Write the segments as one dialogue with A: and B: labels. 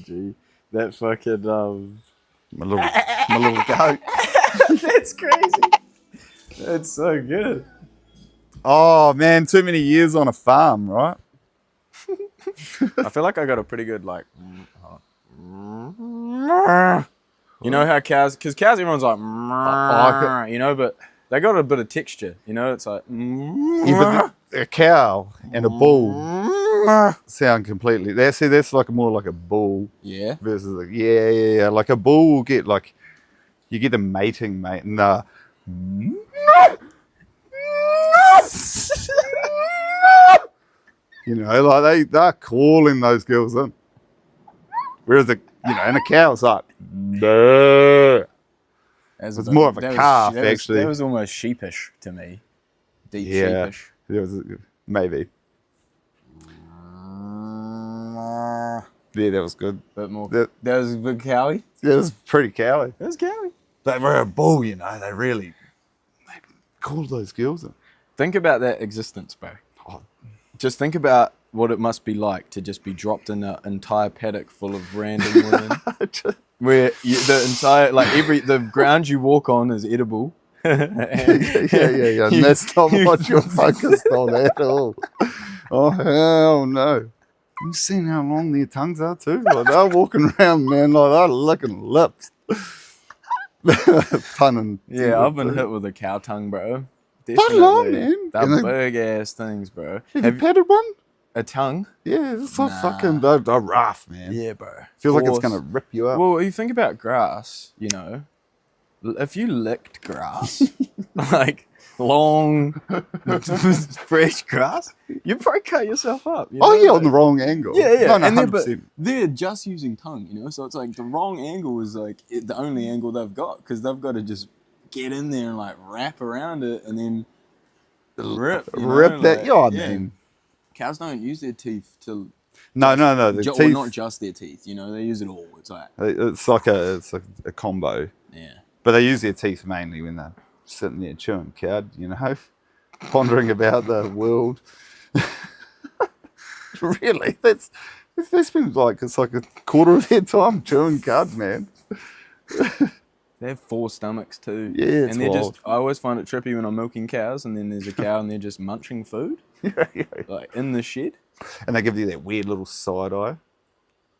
A: G. That fucking
B: My little goat.
A: that's crazy. That's so good.
B: Oh man, too many years on a farm, right?
A: I feel like I got a pretty good like. You know how cows, because cows, everyone's like, you know, but they got a bit of texture. You know, it's like.
B: Yeah, but a cow and a bull sound completely. That's like more like a bull.
A: Yeah.
B: Versus like, yeah. Like a bull will get like, you get the mating mate. Nah. You know, like they're calling those girls in. Whereas and a cow's like, no. It's more of a calf, actually.
A: That was almost sheepish to me. Deep
B: Yeah,
A: sheepish.
B: it was maybe. Yeah, that was good.
A: Bit more. That was a big cowie.
B: Yeah, it was pretty cowy.
A: That was cowie.
B: They were a bull, you know. They called those girls in.
A: Think about that existence, bro.
B: Oh.
A: Just think about what it must be like to just be dropped in an entire paddock full of random women, where the entire the ground you walk on is edible.
B: Yeah. And that's not what you're focused on at all. Oh hell no! You've seen how long their tongues are too. Like they're walking around, man, like they're licking lips. Pun
A: yeah, I've been hit with a cow tongue, bro.
B: Definitely. On, man.
A: They're big ass things, bro.
B: Have you petted one?
A: A tongue?
B: Yeah, it's so fucking they're rough, man.
A: Yeah, bro.
B: Feels like it's gonna rip you up.
A: Well, you think about grass, you know. If you licked grass, like long, fresh grass, you'd probably cut yourself up. You know?
B: On the wrong angle.
A: Yeah.
B: No,
A: and they're just using tongue, you know. So it's like the wrong angle is like the only angle they've got because they've got to just get in there and like wrap around it and then rip that.
B: Man.
A: Cows don't use their teeth to.
B: No. The teeth,
A: not just their teeth. You know, they use it all. It's
B: like a combo.
A: Yeah.
B: But they use their teeth mainly when they're sitting there chewing cud, you know, pondering about the world. Really, they spend it's like a quarter of their time chewing cud, man.
A: They have 4 stomachs too.
B: Yeah, it's
A: and they're
B: wild.
A: I always find it trippy when I'm milking cows, and then there's a cow and they're just munching food, like in the shed.
B: And they give you that weird little side eye.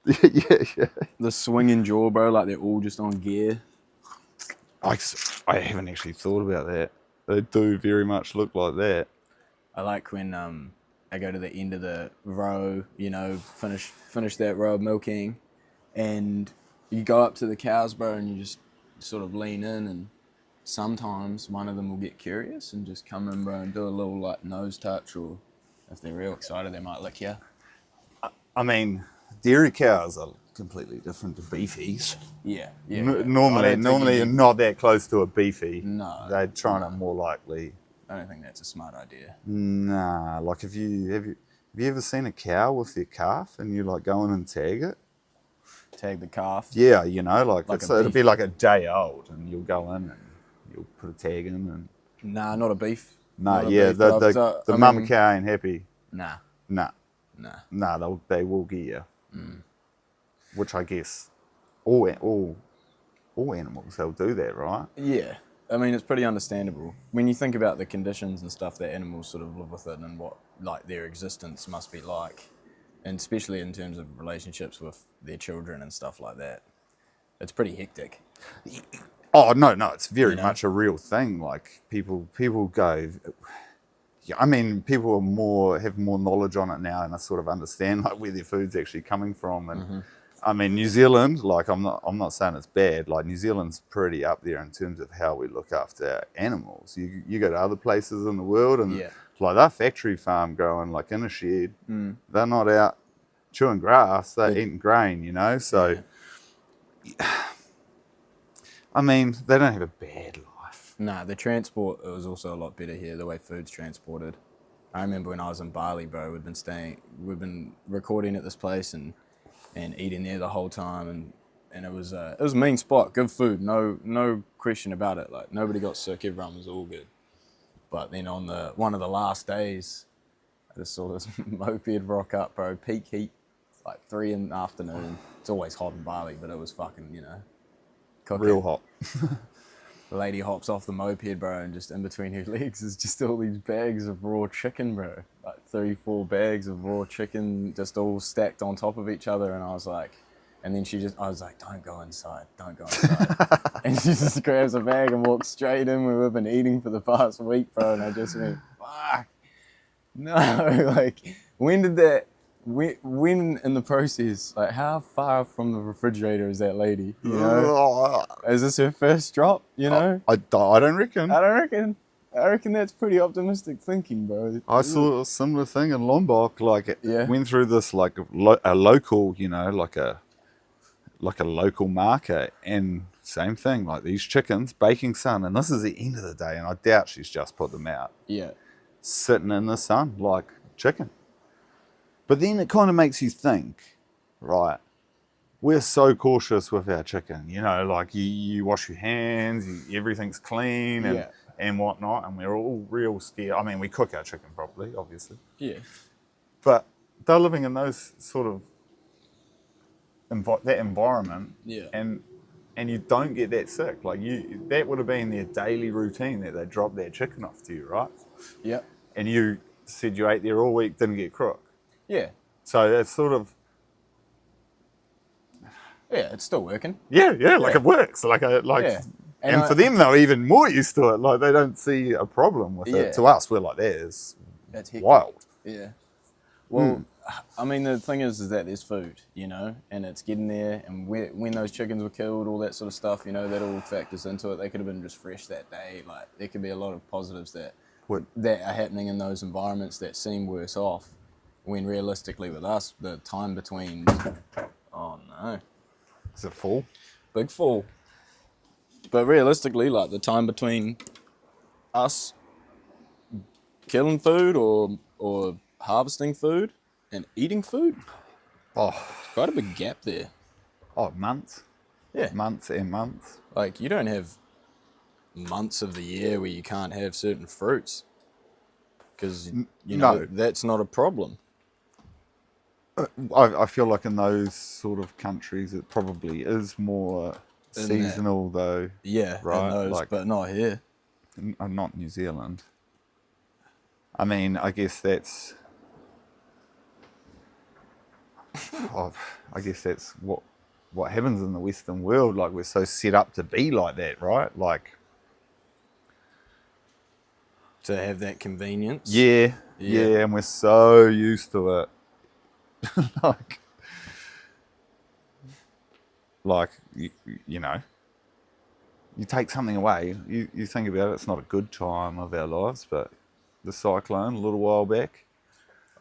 B: Yeah.
A: The swinging jaw, bro, like they're all just on gear.
B: I haven't actually thought about that. They do very much look like that.
A: I like when I go to the end of the row, you know, finish that row of milking, and you go up to the cows, bro, and you just sort of lean in, and sometimes one of them will get curious and just come in, bro, and do a little like nose touch, or if they're real excited, they might lick you.
B: I mean, dairy cows are completely different to beefies.
A: Yeah.
B: Normally you're not that close to a beefy.
A: No.
B: They're trying to more likely.
A: I don't think that's a smart idea.
B: Nah, like have you ever seen a cow with their calf and you like go in and tag it?
A: Tag the calf?
B: Yeah, you know, like it'll be like a day old and you'll go in and you'll put a tag in and.
A: Nah, not a beef.
B: Nah, yeah, the mama cow ain't happy.
A: Nah.
B: They will get you. Which I guess all animals, they'll do that, right?
A: Yeah. I mean, it's pretty understandable. When you think about the conditions and stuff that animals sort of live within and what like their existence must be like, and especially in terms of relationships with their children and stuff like that, it's pretty hectic.
B: Oh, no, it's very much a real thing. Like, people go... Yeah, I mean, people have more knowledge on it now and I sort of understand like where their food's actually coming from. And I mean, New Zealand, like I'm not saying it's bad. Like New Zealand's pretty up there in terms of how we look after our animals. You go to other places in the world and like that factory farm growing like in a shed. They're not out chewing grass. They're eating grain, you know. So, I mean, they don't have a bad life.
A: Nah, the transport was also a lot better here, the way food's transported. I remember when I was in Bali, bro, we'd been recording at this place and eating there the whole time, and it was a mean spot, good food, no question about it. Like nobody got sick, everyone was all good. But then on one of the last days, I just saw this moped rock up, bro, peak heat. like 3 in the afternoon. It's always hot in Bali, but it was fucking, cooking.
B: Real hot.
A: The lady hops off the moped, bro, and just in between her legs is just all these bags of raw chicken, bro. Like 3-4 bags of raw chicken just all stacked on top of each other. And I was like, I was like, don't go inside. And she just grabs a bag and walks straight in where we've been eating for the past week, bro. And I just went, fuck. No, like, when in the process, like, how far from the refrigerator is that lady, Is this her first drop,
B: I don't reckon.
A: I reckon that's pretty optimistic thinking, bro.
B: I saw a similar thing in Lombok. Like, it went through this, like, a local, like a local market, and same thing, like these chickens, baking sun, and this is the end of the day, and I doubt she's just put them out.
A: Yeah.
B: Sitting in the sun like chicken. But then it kind of makes you think, right, we're so cautious with our chicken, like you wash your hands, everything's clean and whatnot, and we're all real scared. I mean, we cook our chicken properly, obviously.
A: Yeah.
B: But they're living in those sort of that environment, and you don't get that sick. Like, that would have been their daily routine, that they drop their chicken off to you, right?
A: Yep.
B: And you said you ate there all week, didn't get crook.
A: Yeah.
B: So it's sort of...
A: Yeah, it's still working.
B: Yeah, like it works. And for them, they're even more used to it. Like, they don't see a problem with it. To us, we're like, that's wild.
A: Yeah. Well, I mean, the thing is that there's food, and it's getting there. And when those chickens were killed, all that sort of stuff, that all factors into it. They could have been just fresh that day. Like, there could be a lot of positives that are happening in those environments that seem worse off, when realistically with us, the time between... Oh, no.
B: Is it full?
A: Big fall. But realistically, like, the time between us killing food or harvesting food and eating food, quite a big gap there.
B: Months.
A: Yeah.
B: Months and months.
A: Like, you don't have months of the year where you can't have certain fruits, because that's not a problem.
B: I feel like in those sort of countries it probably is more seasonal, though.
A: Yeah,
B: right.
A: Like, but not here.
B: Not New Zealand. I mean, I guess that's... I guess that's what happens in the Western world. Like, we're so set up to be like that, right? Like,
A: to have that convenience.
B: Yeah, and we're so used to it. like you take something away, you think about it, it's not a good time of our lives, but the cyclone a little while back.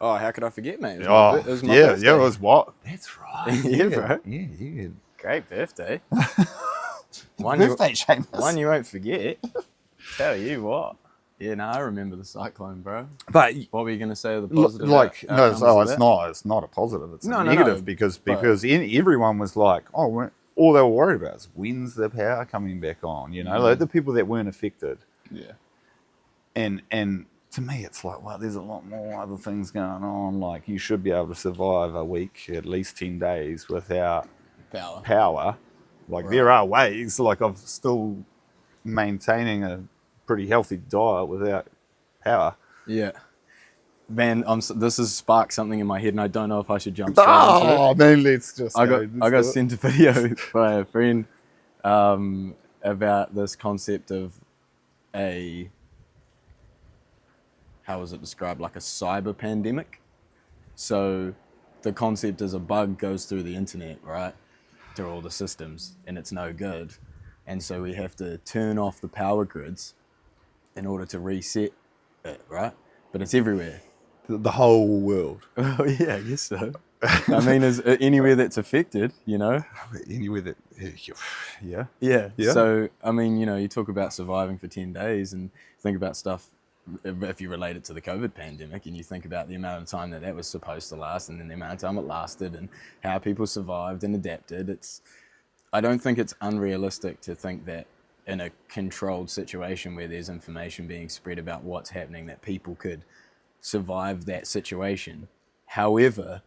A: Oh, how could I forget, mate?
B: It was my birthday. It was what? That's right.
A: Yeah, bro.
B: Yeah.
A: Great birthday.
B: Birthday, Seamus.
A: One you won't forget. Tell you what. Yeah, no, I remember the cyclone, bro.
B: But
A: what were you going to say? The positive?
B: It's not a positive. It's a negative because everyone was like, all they were worried about is when's the power coming back on. Like the people that weren't affected.
A: Yeah.
B: And to me, it's like, well, there's a lot more other things going on. Like, you should be able to survive a week, at least 10 days without power. Like, there are ways. Like, of still maintaining a pretty healthy diet without power.
A: Yeah. Man, this has sparked something in my head, and I don't know if I should jump straight into it.
B: Oh, man, let's just
A: I got sent a video by a friend about this concept of how was it described? Like a cyber pandemic. So the concept is a bug goes through the internet, right? Through all the systems, and it's no good. And so we have to turn off the power grids in order to reset it, right? But it's everywhere.
B: The whole world.
A: Oh, yeah, I guess so. I mean, is anywhere that's affected,
B: Anywhere that, yeah.
A: Yeah. So, I mean, you talk about surviving for 10 days and think about stuff, if you relate it to the COVID pandemic, and you think about the amount of time that was supposed to last, and then the amount of time it lasted, and how people survived and adapted. I don't think it's unrealistic to think that in a controlled situation where there's information being spread about what's happening, that people could survive that situation. However,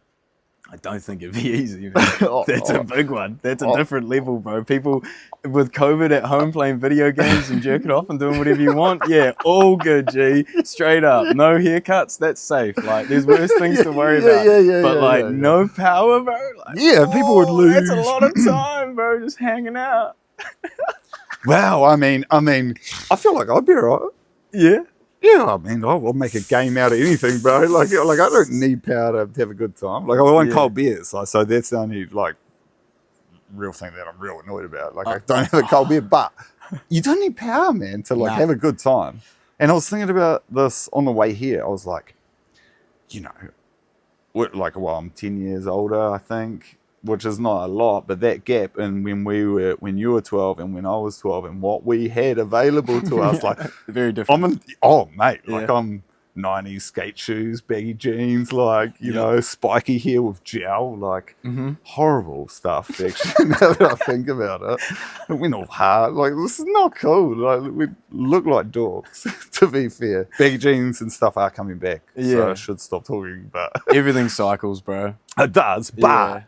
A: I don't think it'd be easy, man.
B: Oh,
A: That's a big one. That's a different level, bro. People with COVID at home playing video games and jerking off and doing whatever you want. Yeah, all good, G. Straight up. No haircuts, that's safe. Like, there's worse things to worry about. But, like, no power, bro. Like,
B: people would lose.
A: That's a lot of time, bro, just hanging out.
B: Wow, I mean, I feel like I'd be alright.
A: Yeah.
B: Yeah, I mean, I'll make a game out of anything, bro. Like I don't need power to have a good time. Like, I want cold beers. Like, so that's the only, like, real thing that I'm real annoyed about. Like, I don't have a cold beer, but you don't need power, man, to, like, have a good time. And I was thinking about this on the way here. I was like, you know, I'm 10 years older, I think, which is not a lot, but that gap in when you were 12 and when I was 12 and what we had available to us, like,
A: very different.
B: I'm 90s skate shoes, baggy jeans, like, you know, spiky hair with gel, like, horrible stuff, actually, now that I think about it. It went all hard. Like, this is not cool. Like, we look like dorks, to be fair. Baggy jeans and stuff are coming back, so I should stop talking, but...
A: Everything cycles, bro.
B: It does, but...
A: Yeah.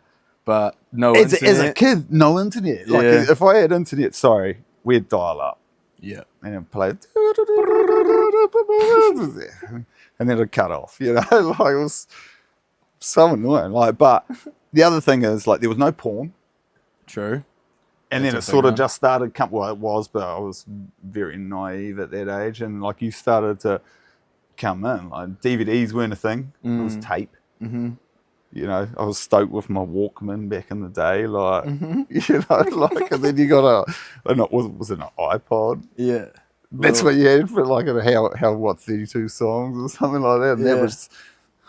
A: But no
B: as
A: internet.
B: As a kid, no internet. Like, if I had internet, we'd dial up.
A: Yeah.
B: And then play, and then it'd cut off, you know? Like, it was so annoying. Like, but the other thing is, like, there was no porn.
A: True.
B: And then it sort of just started, well, it was, but I was very naive at that age. And, like, you started to come in. Like, DVDs weren't a thing. It was tape. Mm-hmm. You know, I was stoked with my Walkman back in the day, like, you know, like, and then you got was it an iPod?
A: Yeah.
B: That's what you had for, like, 32 songs or something like that. And that was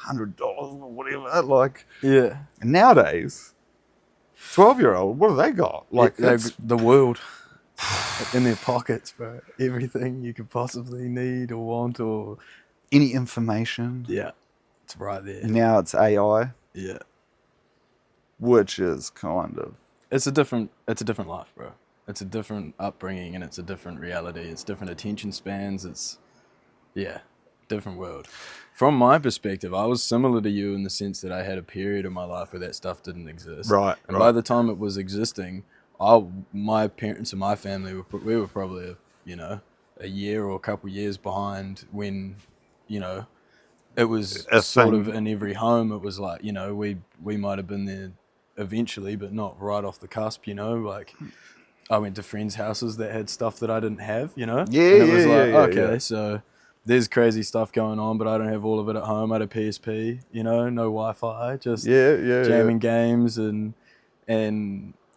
B: $100 or whatever, like.
A: Yeah.
B: And nowadays, 12-year-old, what have they got? Like,
A: the world in their pockets, bro. Everything you could possibly need or want or...
B: Any information.
A: Yeah. It's right there.
B: Now it's AI.
A: Yeah.
B: Which is kind of...
A: It's a different life, bro. It's a different upbringing and it's a different reality. It's different attention spans. It's, different world. From my perspective, I was similar to you in the sense that I had a period of my life where that stuff didn't exist.
B: Right.
A: And by the time it was existing, my parents and my family, we were probably, a year or a couple years behind when, it was sort of in every home. It was like, we might have been there eventually, but not right off the cusp, like I went to friends' houses that had stuff that I didn't have,
B: Yeah,
A: and it was like, so there's crazy stuff going on, but I don't have all of it at home. I had a PSP, no Wi-Fi, just jamming games and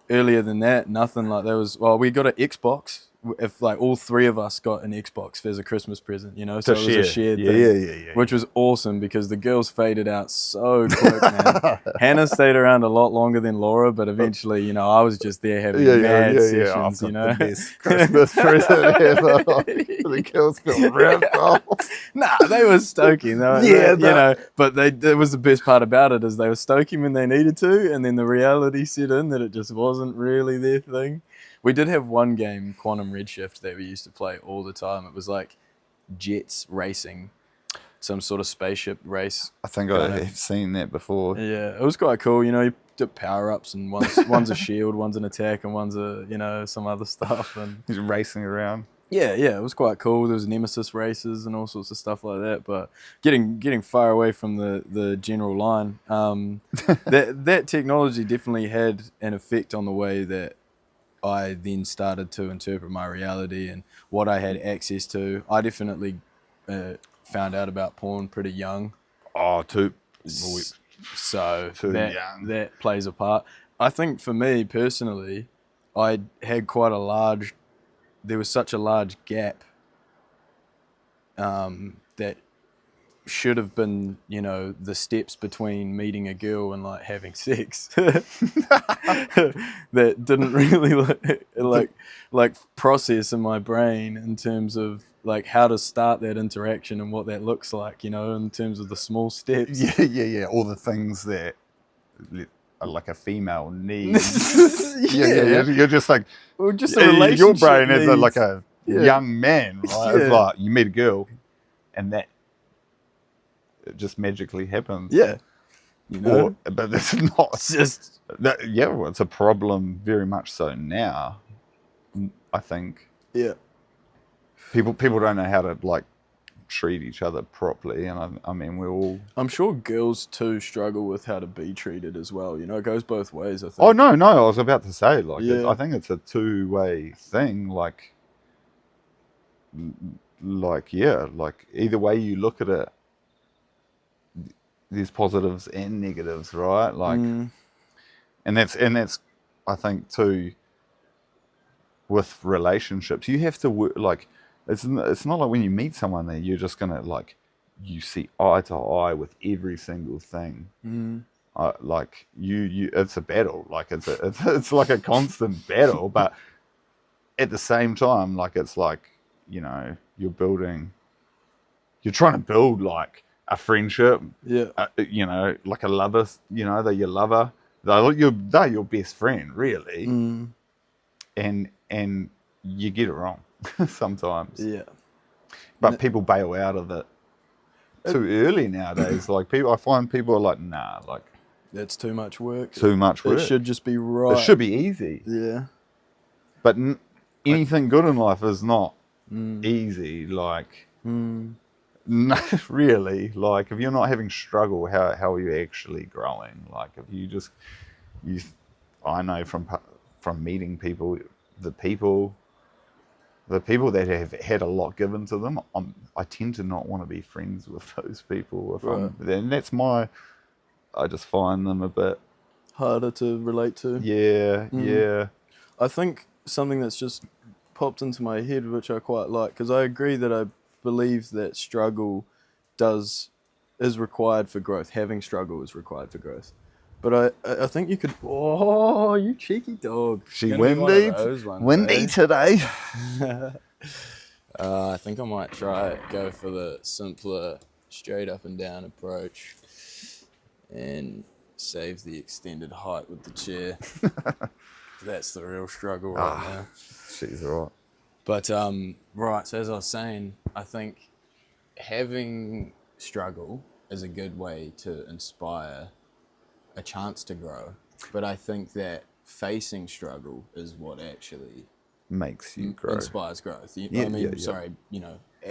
A: earlier than that, nothing. Like there was, we got an Xbox. If like all three of us got an Xbox as a Christmas present, so it was a shared thing, which was awesome because the girls faded out so quick, man. Hannah stayed around a lot longer than Laura, but eventually, I was just there having mad sessions,
B: The best Christmas present ever. The girls got ripped off.
A: Nah, they were stoking. But it was the best part about it is they were stoking when they needed to, and then the reality set in that it just wasn't really their thing. We did have one game, Quantum Redshift, that we used to play all the time. It was like jets racing, some sort of spaceship race.
B: I think I have seen that before.
A: Yeah, it was quite cool. You did power-ups, and one's a shield, one's an attack, and one's some other stuff. And
B: he's racing around.
A: Yeah, it was quite cool. There was nemesis races and all sorts of stuff like that. But getting far away from the general line, that technology definitely had an effect on the way that I then started to interpret my reality and what I had access to. I definitely found out about porn pretty young.
B: Oh, too
A: young. That plays a part. I think for me personally, I had there was such a large gap that should have been, the steps between meeting a girl and like having sex that didn't really like process in my brain in terms of like how to start that interaction and what that looks like, in terms of the small steps.
B: Yeah. All the things that are like a female needs. You're just like,
A: well, just a relationship
B: your brain is
A: needs.
B: like a young man, right? It's like you meet a girl and that it just magically happens.
A: Yeah. you know?
B: But it's not.
A: It's just,
B: Well, it's a problem very much so now. I think
A: yeah.
B: people don't know how to like treat each other properly, and I mean we're all.
A: I'm sure girls too struggle with how to be treated as well. You know, it goes both ways, I think.
B: Oh no, I was about to say like
A: Yeah.
B: I think it's a two-way thing. Like yeah, like either way you look at it, there's positives and negatives, right? Like, and that's I think too with relationships, you have to work like it's not like when you meet someone that you're just gonna like you see eye to eye with every single thing. Like you it's a battle, like it's like a constant battle, but at the same time, like it's like, you know, you're trying to build like a friendship,
A: Yeah.
B: you know, like a lover, you know, they're your lover, they're your best friend, really, and you get it wrong sometimes.
A: Yeah.
B: But people bail out of it too early nowadays. Like I find people are like, nah, like
A: That's too much work.
B: too much work.
A: It should just be right.
B: It should be easy.
A: Yeah.
B: But anything good in life is not easy. Like, no, really. Like, if you're not having struggle, how are you actually growing? Like, if I know from meeting people, the people that have had a lot given to them, I tend to not want to be friends with those people. And that's I just find them a bit
A: harder to relate to.
B: Yeah.
A: I think something that's just popped into my head, which I quite like, because I agree that I believe that struggle is required for growth. Having struggle is required for growth. But I think you could. Oh, you cheeky dog!
B: She windy today.
A: I think I might go for the simpler, straight up and down approach, and save the extended height with the chair. That's the real struggle right now.
B: She's right.
A: But right, so as I was saying, I think having struggle is a good way to inspire a chance to grow. But I think that facing struggle is what actually
B: makes you grow.
A: Inspires growth. It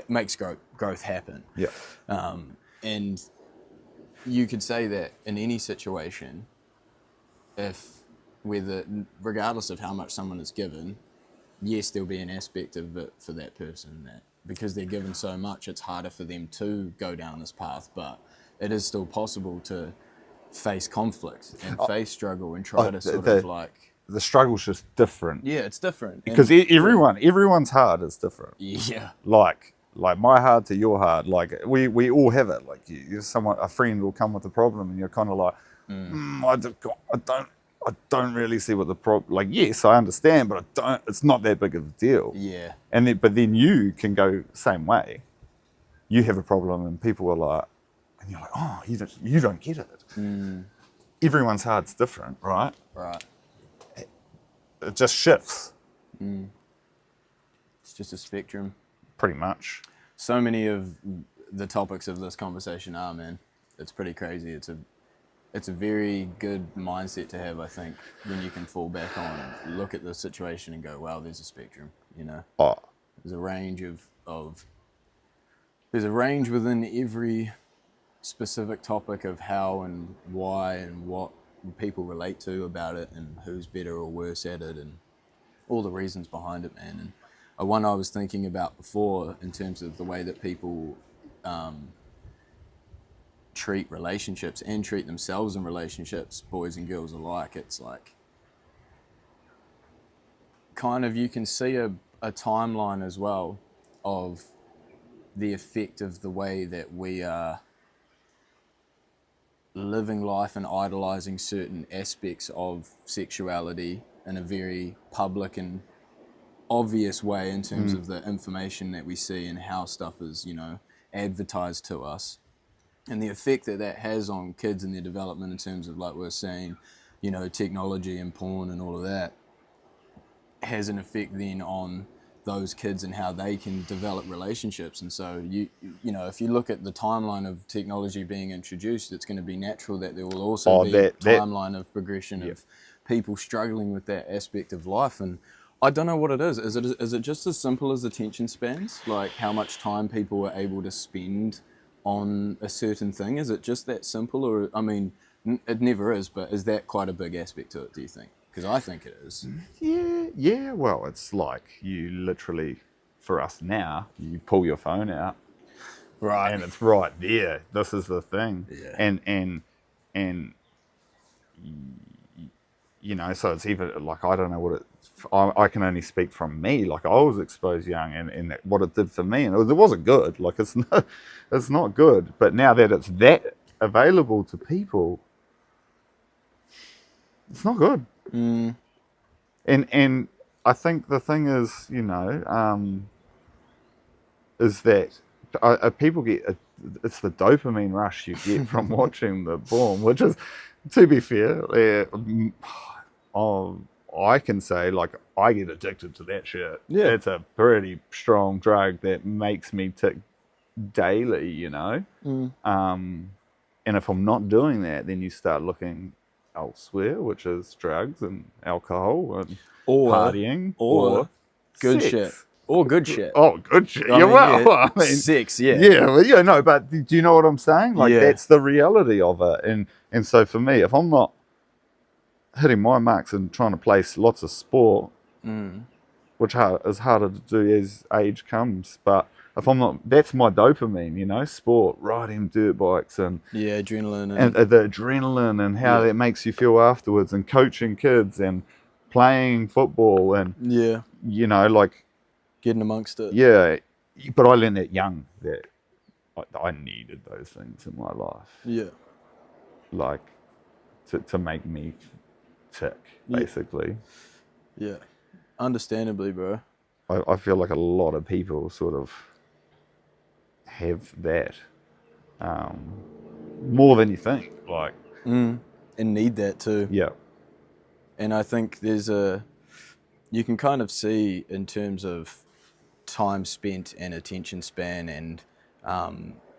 A: makes growth happen.
B: Yeah.
A: And you could say that in any situation, regardless of how much someone is given, yes, there'll be an aspect of it for that person that because they're given so much, it's harder for them to go down this path, but it is still possible to face conflict and face struggle and try to sort of like...
B: The struggle's just different.
A: Yeah, it's different.
B: Because everyone's heart is different.
A: Yeah.
B: Like my heart to your heart, like we all have it. Like a friend will come with a problem and you're kind of like, I don't really see what the problem. Like, yes, I understand, but it's not that big of a deal.
A: Yeah.
B: But then you can go same way. You have a problem, and people are like, and you're like, oh, you don't get it. Everyone's heart's different, right?
A: Right.
B: It just shifts.
A: It's just a spectrum.
B: Pretty much.
A: So many of the topics of this conversation are, man. It's pretty crazy. It's a very good mindset to have, I think, when you can fall back on, look at the situation and go, wow, there's a spectrum, you know?
B: Oh.
A: There's a range there's a range within every specific topic of how and why and what people relate to about it and who's better or worse at it and all the reasons behind it, man. And one I was thinking about before in terms of the way that people treat relationships and treat themselves in relationships, boys and girls alike, it's like kind of you can see a timeline as well of the effect of the way that we are living life and idolizing certain aspects of sexuality in a very public and obvious way in terms of the information that we see and how stuff is, you know, advertised to us. And the effect that has on kids and their development in terms of, like we're saying, you know, technology and porn and all of that has an effect then on those kids and how they can develop relationships. And so if you look at the timeline of technology being introduced, it's going to be natural that there will also be a timeline of progression of people struggling with that aspect of life. And I don't know what it is. Is it just as simple as attention spans, like how much time people are able to spend on a certain thing? Is it just that simple? Or I mean, it never is, but is that quite a big aspect to it, do you think? Because I think it is.
B: Yeah. Well, it's like you literally, for us now, you pull your phone out,
A: right,
B: and it's right there. This is the thing, and so it's even like I don't know what it. I can only speak from me. Like I was exposed young, and what it did for me, and it wasn't good. Like it's not good. But now that it's that available to people, it's not good. And I think the thing is, is that people get it's the dopamine rush you get from watching the porn, which is, to be fair, I can say like I get addicted to that shit.
A: Yeah,
B: it's a pretty strong drug that makes me tick daily, and if I'm not doing that, then you start looking elsewhere, which is drugs and alcohol and partying or
A: good
B: sex.
A: shit. Or good shit.
B: Oh, good shit.
A: I mean, sex,
B: No, but do you know what I'm saying? Like that's the reality of it. And so for me, if I'm not hitting my marks and trying to play lots of sport, which is harder to do as age comes, but if I'm not, that's my dopamine, sport, riding dirt bikes and
A: adrenaline
B: and the adrenaline and how that makes you feel afterwards, and coaching kids and playing football and like
A: getting amongst it.
B: Yeah, but I learned that young that I needed those things in my life.
A: Yeah,
B: like to make me tick, basically.
A: Yeah, understandably, bro.
B: I feel like a lot of people sort of have that more than you think, like
A: and need that too.
B: Yeah.
A: And I think you can kind of see in terms of time spent and attention span and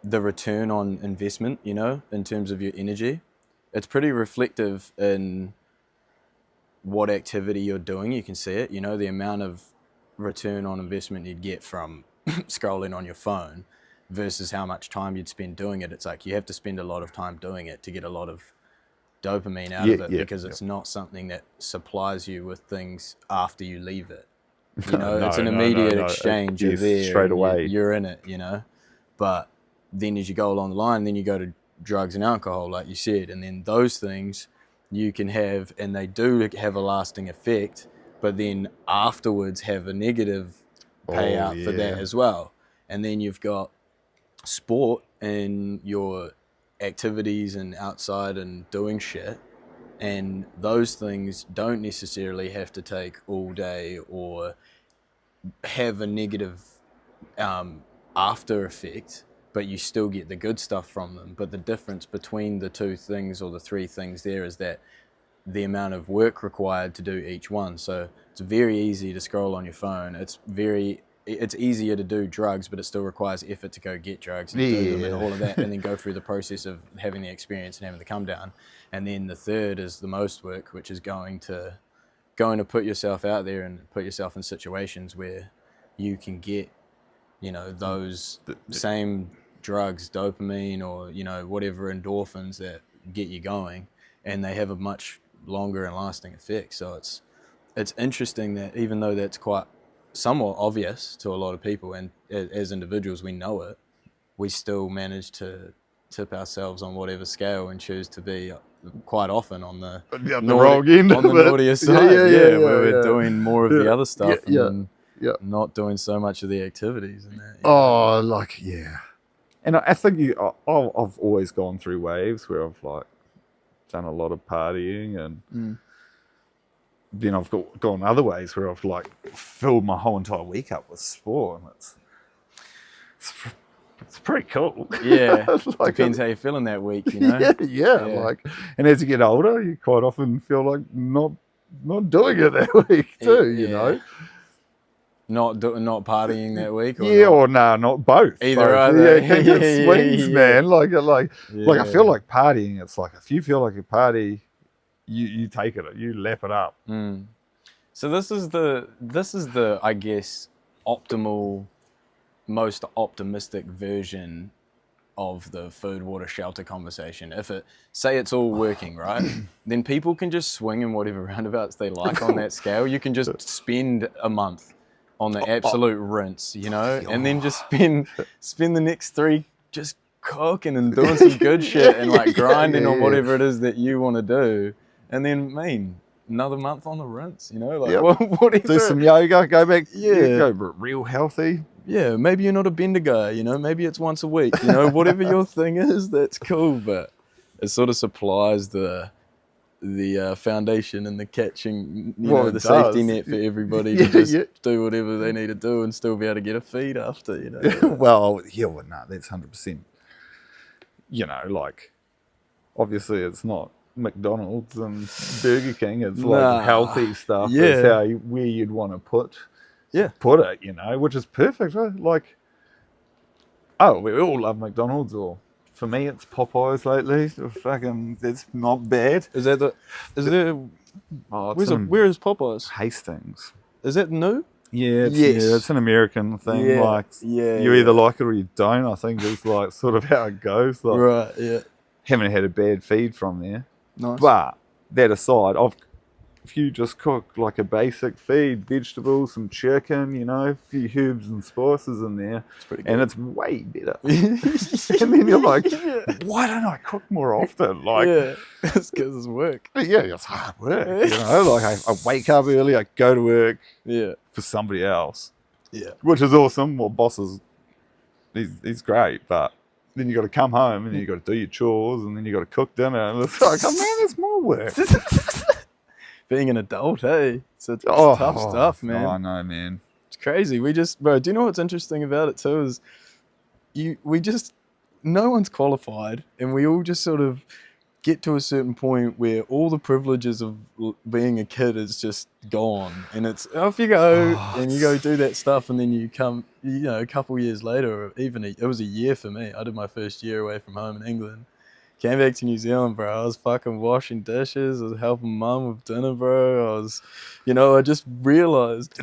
A: the return on investment, in terms of your energy. It's pretty reflective in what activity you're doing. You can see it, the amount of return on investment you'd get from scrolling on your phone versus how much time you'd spend doing it. It's like you have to spend a lot of time doing it to get a lot of dopamine out of it, because it's not something that supplies you with things after you leave it. It's an immediate exchange. You're there
B: straight away.
A: You're in it, But then as you go along the line, then you go to drugs and alcohol, like you said, and then those things you can have, and they do have a lasting effect, but then afterwards have a negative payout for that as well. And then you've got sport and your activities and outside and doing shit, and those things don't necessarily have to take all day or have a negative after effect, but you still get the good stuff from them. But the difference between the two things or the three things there is that the amount of work required to do each one. So it's very easy to scroll on your phone. It's easier to do drugs, but it still requires effort to go get drugs and do them and all of that, and then go through the process of having the experience and having the come down. And then the third is the most work, which is going to put yourself out there and put yourself in situations where you can get, those same drugs, dopamine or, whatever endorphins that get you going, and they have a much longer and lasting effect. So it's interesting that even though that's quite somewhat obvious to a lot of people, and as individuals we know it, we still manage to tip ourselves on whatever scale and choose to be quite often on the
B: wrong end,
A: on the naughtier side, where we're doing more of the other stuff and not doing so much of the activities and that.
B: And I think I've always gone through waves where I've like done a lot of partying, and then I've gone other ways where I've like filled my whole entire week up with sport, and it's pretty cool.
A: Yeah,
B: like
A: depends how you're feeling that week,
B: Like, and as you get older, you quite often feel like not doing it that week too,
A: Not partying that week, or
B: Yeah,
A: not?
B: or no, not both.
A: Either
B: both.
A: either.
B: Yeah, it swings, man. Like I feel
A: Yeah.
B: like partying. It's like if you feel like a party, you take it, you lap it up.
A: Mm. So this is the I guess optimal, most optimistic version of the food, water, shelter conversation. If it's all working, right, then people can just swing in whatever roundabouts they like on that scale. You can just spend a month on the absolute rinse, you know, and then just spend the next 3 just cooking and doing some good shit and like grinding on whatever it is that you want to do, and then another month on the rinse, you know, like whatever.
B: Do some yoga, go back,
A: Yeah.
B: go real healthy.
A: Yeah, maybe you're not a bender guy, you know, maybe it's once a week, you know, whatever your thing is, that's cool, but it sort of supplies the foundation and the catching, the safety net for everybody to just do whatever they need to do and still be able to get a feed after, you know.
B: No, that's 100%. You know, like, obviously it's not McDonald's and Burger King, it's like healthy stuff.
A: Yeah.
B: It's where you'd want to put it, you know, which is perfect. Right? Like, we all love McDonald's, or for me it's Popeyes lately. That's not bad.
A: Where is Popeyes?
B: Hastings.
A: Is that new?
B: Yeah, it's an American thing. You either like it or you don't. I think it's like sort of how it goes. Like,
A: right, yeah.
B: Haven't had a bad feed from there.
A: Nice.
B: But that aside, if you just cook like a basic feed, vegetables, some chicken, you know, a few herbs and spices in there, and it's way better. And then you're like, why don't I cook more often? Like,
A: it's because it's work.
B: Yeah, it's hard work. You know, like I wake up early, I go to work for somebody else.
A: Yeah.
B: Which is awesome. Well, boss he's great, but then you got to come home and you got to do your chores and then you got to cook dinner, and it's like, oh man, it's more work.
A: Being an adult, hey, it's tough stuff, man.
B: Oh, I know, man.
A: It's crazy. Do you know what's interesting about it too is no one's qualified, and we all just sort of get to a certain point where all the privileges of being a kid is just gone, and it's off you go, and you go do that stuff, and then you come, you know, a couple years later, or even it was a year for me. I did my first year away from home in England. Came back to New Zealand, bro. I was fucking washing dishes. I was helping mum with dinner, bro. I just realised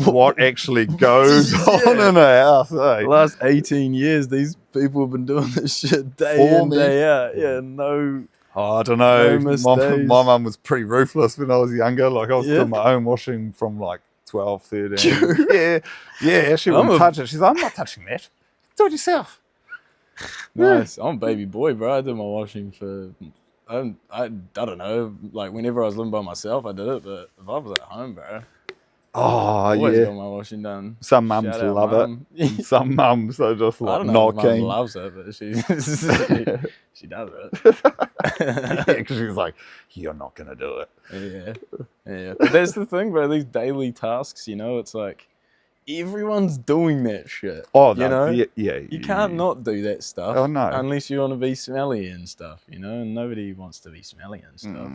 B: what actually goes on in a house.
A: The last 18 years, these people have been doing this shit day in, day out. Yeah, no.
B: I don't know. My mum was pretty ruthless when I was younger. Like, I was doing my own washing from like 12, 13. Yeah, she wouldn't touch it. She's like, I'm not touching that. Do it yourself.
A: Nice. I'm a baby boy, bro. I did my washing for, I don't know, like whenever I was living by myself, I did it. But if I was at home, bro, I always got my washing done.
B: Some mums love it. Some mums are just like,
A: I don't know
B: not
A: if
B: keen.
A: Mum loves it, but she does it.
B: Because she's like, you're not gonna do
A: it. Yeah. But that's the thing, bro. These daily tasks, you know, it's like, everyone's doing that shit.
B: Oh,
A: you know?
B: You
A: can't not do that stuff.
B: Oh, no.
A: Unless you want to be smelly and stuff, you know? And nobody wants to be smelly and stuff.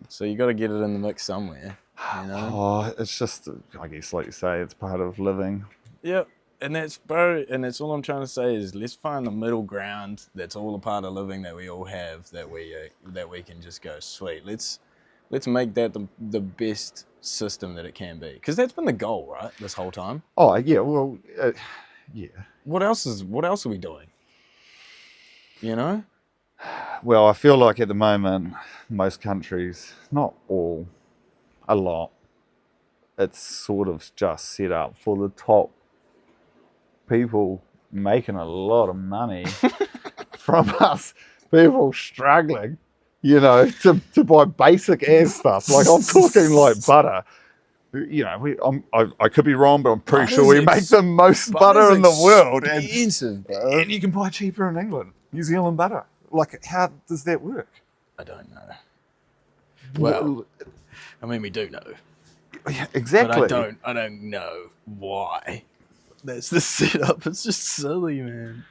A: So you got to get it in the mix somewhere, you know?
B: Oh, it's just, I guess, like you say, it's part of living.
A: Yep. And that's, bro, and that's all I'm trying to say is let's find the middle ground that's all a part of living that we all have, that we can just go, sweet, let's make that the best system that it can be, because that's been the goal, right, this whole time.
B: Oh yeah, well, yeah.
A: What else are we doing, you know?
B: Well, I feel like at the moment most countries, not all, a lot, it's sort of just set up for the top people making a lot of money from us people struggling, you know, to buy basic ass stuff. Like, I'm talking like butter. You know, I could be wrong, but I'm pretty sure we make the most butter in the world. And you can buy cheaper in England, New Zealand butter. Like, how does that work?
A: I don't know. Well, I mean, we do know.
B: Yeah, exactly.
A: But I don't know why. That's the setup. It's just silly, man.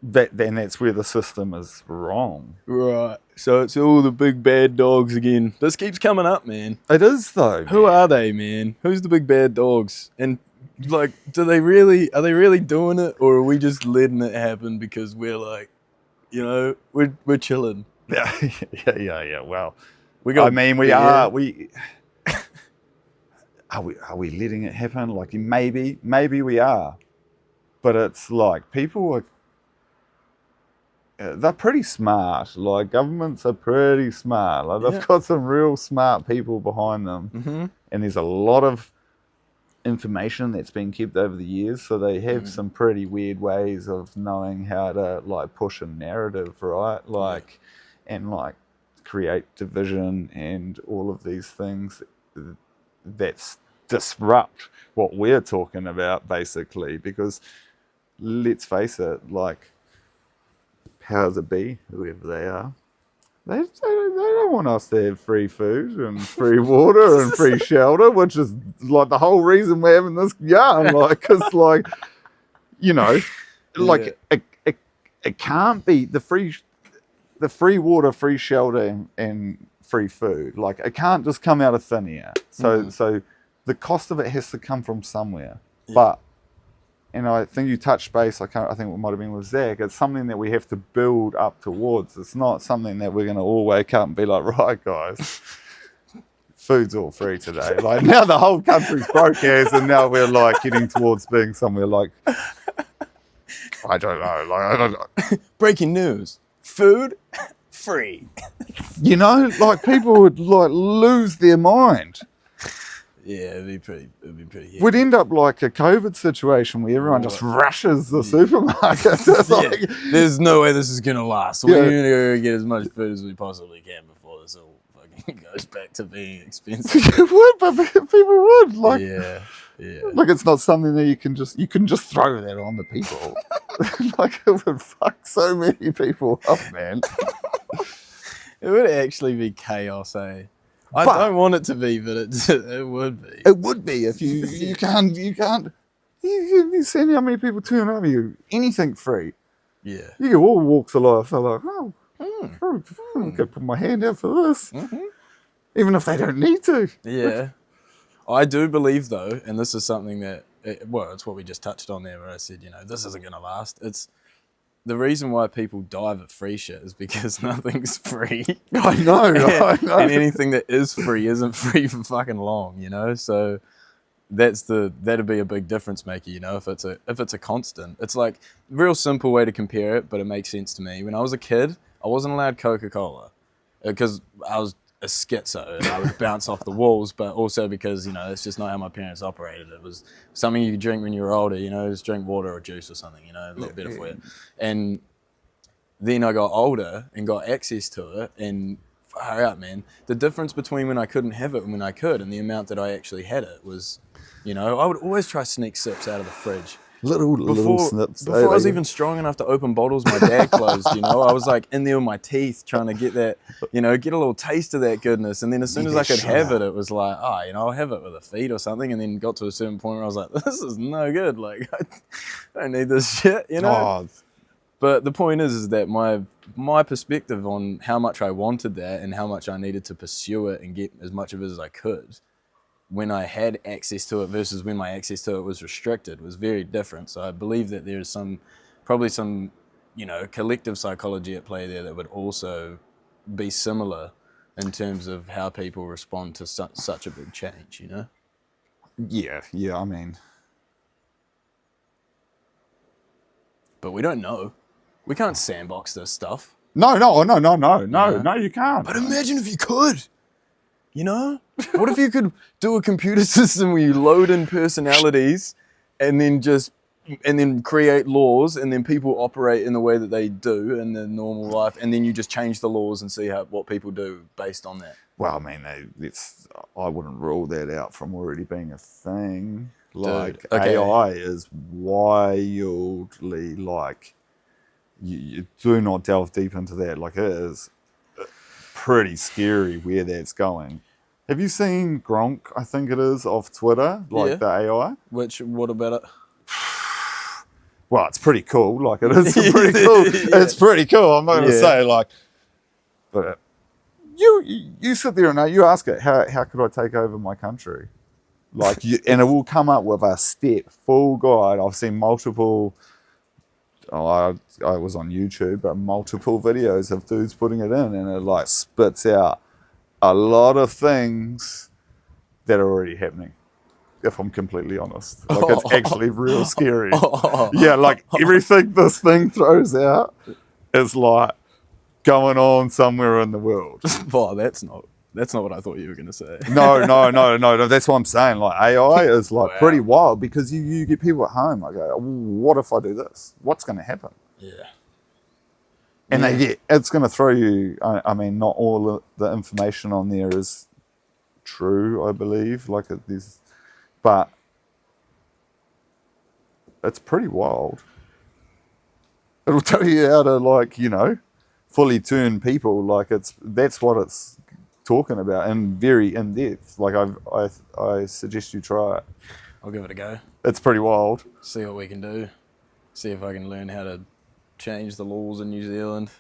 B: Then that's where the system is wrong.
A: Right. So it's all the big bad dogs again. This keeps coming up, man.
B: It is, though.
A: Who are they, man? Who's the big bad dogs? And Like, are they really doing it, or are we just letting it happen because we're like, we're chilling.
B: Yeah, yeah. Well,
A: We got
B: I mean, we
A: beer.
B: are we letting it happen? Like maybe we are, but it's like people are. They're pretty smart. Like governments are pretty smart. Like they've got some real smart people behind them, and there's a lot of information that's been kept over the years. So they have some pretty weird ways of knowing how to like push a narrative, right? Like, and like create division and all of these things that disrupt what we're talking about, basically. Because let's face it, like powers that be, whoever they are, they don't want us to have free food and free water and free shelter, which is like the whole reason we're having this yarn. Like, because like, like it can't be the free water, free shelter, and free food. Like, it can't just come out of thin air. So the cost of it has to come from somewhere. But, and I think you touched base, I think it might have been with Zach, it's something that we have to build up towards. It's not something that we're going to all wake up and be like, right, guys, food's all free today. Like, now the whole country's broke as, and now we're like getting towards being somewhere like, I don't know. Like, I don't know.
A: Breaking news. Food free.
B: Like people would like lose their mind.
A: Yeah, it'd be pretty heavy.
B: We'd end up like a COVID situation where everyone just rushes the supermarket. Like,
A: there's no way this is gonna last. We're gonna go get as much food as we possibly can before this all fucking goes back to being expensive.
B: It would, but people would. Like,
A: yeah.
B: Like, it's not something that you can just throw that on the people. Like, it would fuck so many people up, man.
A: It would actually be chaos, eh? I don't want it to be, but it would be.
B: It would be if you can't. You see how many people turn over you. Anything free.
A: Yeah.
B: You get all walks of life. They're like, I'm gonna put my hand out for this, even if they don't need to.
A: Yeah. I do believe though, and this is something that, it's what we just touched on there, where I said, this isn't gonna last. It's the reason why people dive at free shit is because nothing's free.
B: I know.
A: And anything that is free isn't free for fucking long, So that'd be a big difference maker, if it's a constant. It's like a real simple way to compare it, but it makes sense to me. When I was a kid, I wasn't allowed Coca-Cola because I was a schizo and I would bounce off the walls, but also because, it's just not how my parents operated. It was something you could drink when you were older, just drink water or juice or something, a little better for you. And then I got older and got access to it, and far out, man. The difference between when I couldn't have it and when I could, and the amount that I actually had it was, I would always try sneak sips out of the fridge.
B: Little snips.
A: Before I was even strong enough to open bottles my dad closed, I was like in there with my teeth trying to get that, get a little taste of that goodness. And then as soon as I could have it, it was like, I'll have it with a feed or something. And then got to a certain point where I was like, this is no good. Like, I don't need this shit, But the point is that my perspective on how much I wanted that and how much I needed to pursue it and get as much of it as I could when I had access to it versus when my access to it was restricted was very different. So I believe that there's probably some, collective psychology at play there that would also be similar in terms of how people respond to such a big change,
B: Yeah, I mean.
A: But we don't know. We can't sandbox this stuff.
B: No, you can't.
A: But imagine if you could. What if you could do a computer system where you load in personalities and then create laws, and then people operate in the way that they do in their normal life, and then you just change the laws and see what people do based on that?
B: Well, I mean, I wouldn't rule that out from already being a thing. Like, dude, okay. AI is wildly, like, you do not delve deep into that. Like, it is pretty scary where that's going. Have you seen Gronk, I think it is, off Twitter, like the AI?
A: What about it?
B: Well, it's pretty cool. Like, it is pretty cool. It's pretty cool. I'm not going to say, like, but you sit there and you ask it, how could I take over my country? Like, and it will come up with a full guide. I've seen multiple. I was on YouTube, but multiple videos of dudes putting it in, and it like spits out a lot of things that are already happening. If I'm completely honest, like it's actually real scary. Yeah, like everything this thing throws out is like going on somewhere in the world.
A: Well, that's not what I thought you were going to say.
B: No. That's what I'm saying. Like AI is like
A: Wow.
B: pretty wild because you get people at home. Like, what if I do this? What's going to happen?
A: Yeah.
B: And it's going to throw you. I mean, not all of the information on there is true, I believe. Like but it's pretty wild. It'll tell you how to, like, fully turn people. Like that's what it's talking about, and very in depth. Like I suggest you try it.
A: I'll give it a go.
B: It's pretty wild.
A: See what we can do. See if I can learn how to change the laws in New Zealand.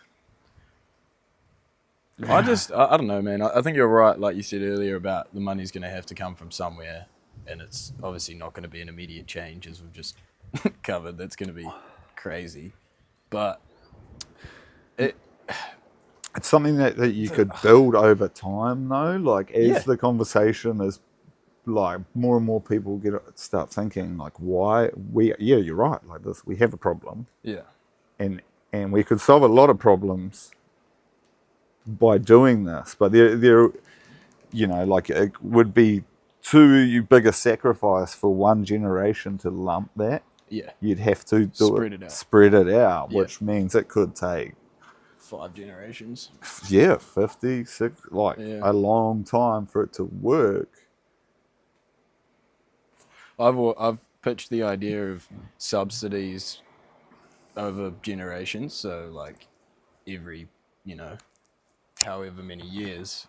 A: I don't know, man. I think you're right, like you said earlier, about the money's going to have to come from somewhere, and it's obviously not going to be an immediate change, as we've just covered. That's going to be crazy. But
B: it's something that you could build over time, though. Like, as the conversation is, like, more and more people start thinking, like, why you're right, like this, we have a problem.
A: Yeah.
B: And we could solve a lot of problems by doing this, but there like, it would be too big a sacrifice for one generation to lump that.
A: Yeah.
B: You'd have to
A: spread it
B: out,
A: Yeah.
B: which means it could take
A: 5 generations.
B: 50, 60, like a long time for it to work.
A: I've pitched the idea of subsidies over generations, so like every, however many years,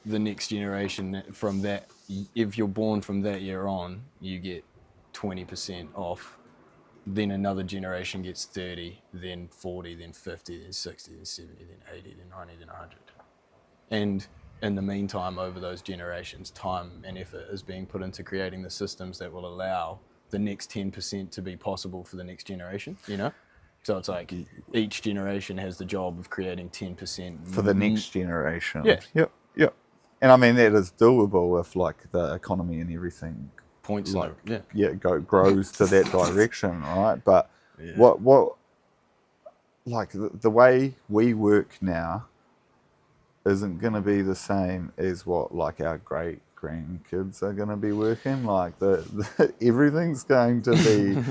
A: the next generation from that, if you're born from that year on, you get 20% off. Then another generation gets 30, then 40, then 50, then 60, then 70, then 80, then 90, then 100. And in the meantime, over those generations, time and effort is being put into creating the systems that will allow the next 10% to be possible for the next generation, So it's like each generation has the job of creating 10%
B: for the next generation.
A: Yeah.
B: Yep. And I mean, that is doable if, like, the economy and everything
A: points,
B: like,
A: grows
B: to that direction, right? But what like the way we work now isn't going to be the same as what, like, our great grandkids are going to be working. Like, the everything's going to be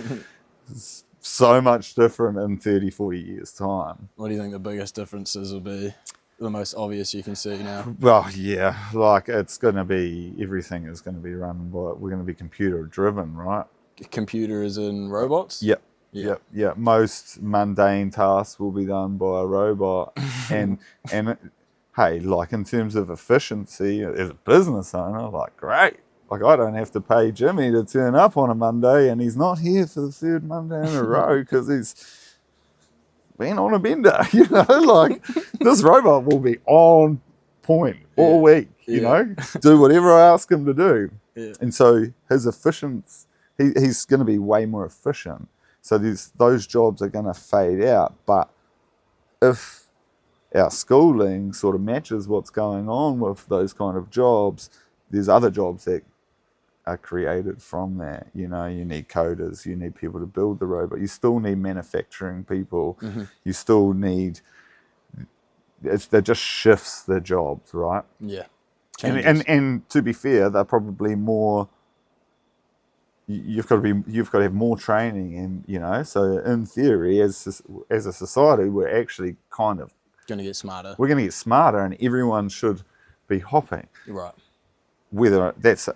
B: so much different in 30, 40 years time.
A: What do you think the biggest differences will be? The most obvious you can see now?
B: Well, yeah, like, it's going to be, everything is going to be run by, we're going to be computer driven, right?
A: Computer as in robots?
B: Yep. Most mundane tasks will be done by a robot. and hey, like, in terms of efficiency as a business owner, like, great. Like, I don't have to pay Jimmy to turn up on a Monday, and he's not here for the third Monday in a row because he's been on a bender, like, this robot will be on point all week, do whatever I ask him to do.
A: Yeah.
B: And so his efficiency, he's going to be way more efficient. So those jobs are going to fade out. But if our schooling sort of matches what's going on with those kind of jobs, there's other jobs that are created from that. You need coders, you need people to build the robot, you still need manufacturing people, you still need, that just shifts the jobs, right?
A: Yeah.
B: And to be fair, they're probably more, you've got to have more training, and so in theory, as a society, we're actually kind of
A: going to get smarter.
B: We're going to get smarter, and everyone should be hopping.
A: Right.
B: Whether that's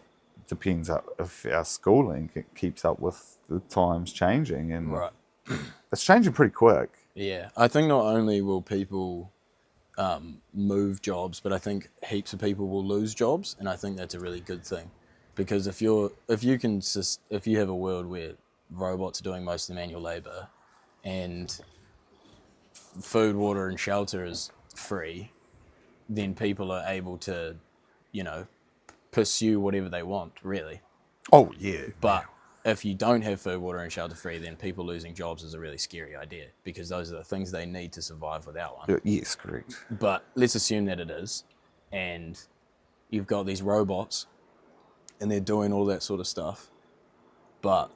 B: depends if our schooling keeps up with the times changing, and
A: right.
B: It's changing pretty quick.
A: Yeah, I think not only will people move jobs, but I think heaps of people will lose jobs, and I think that's a really good thing, because if you have a world where robots are doing most of the manual labor, and food, water, and shelter is free, then people are able to, pursue whatever they want, really.
B: Oh, yeah.
A: But if you don't have food, water, and shelter free, then people losing jobs is a really scary idea, because those are the things they need to survive without one.
B: Yes, correct.
A: But let's assume that it is, and you've got these robots, and they're doing all that sort of stuff. But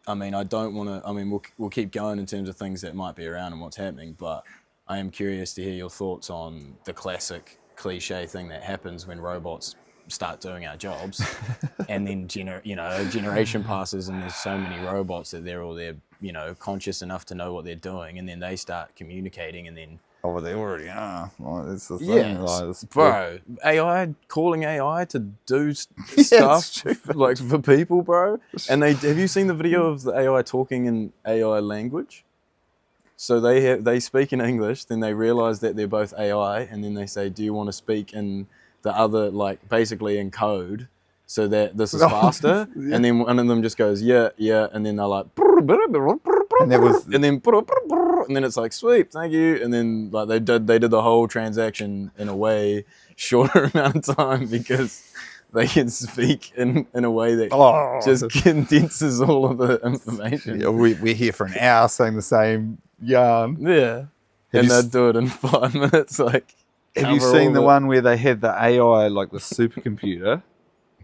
A: I mean, I don't want to. I mean, we'll keep going in terms of things that might be around and what's happening. But I am curious to hear your thoughts on the classic cliche thing that happens when robots start doing our jobs, and then a generation passes, and there's so many robots that they're conscious enough to know what they're doing, and then they start communicating, and then.
B: Oh, well, they already are. Like, that's the thing.
A: Yeah,
B: like,
A: bro. Calling AI to do stuff like for people, bro. And have you seen the video of the AI talking in AI language? So they speak in English, then they realize that they're both AI, and then they say, "Do you want to speak in the other, like basically in code, so that this is faster?"
B: Yeah.
A: And then one of them just goes, "Yeah, yeah," and then they're like,
B: and
A: then it's like, "Sweet, thank you," and then like they did the whole transaction in a way shorter amount of time, because they can speak in a way that just condenses all of the information.
B: Yeah, we're here for an hour saying the same yarn.
A: Yeah, and they'd do it in 5 minutes. Like,
B: have you seen the one where they had the AI, like the supercomputer,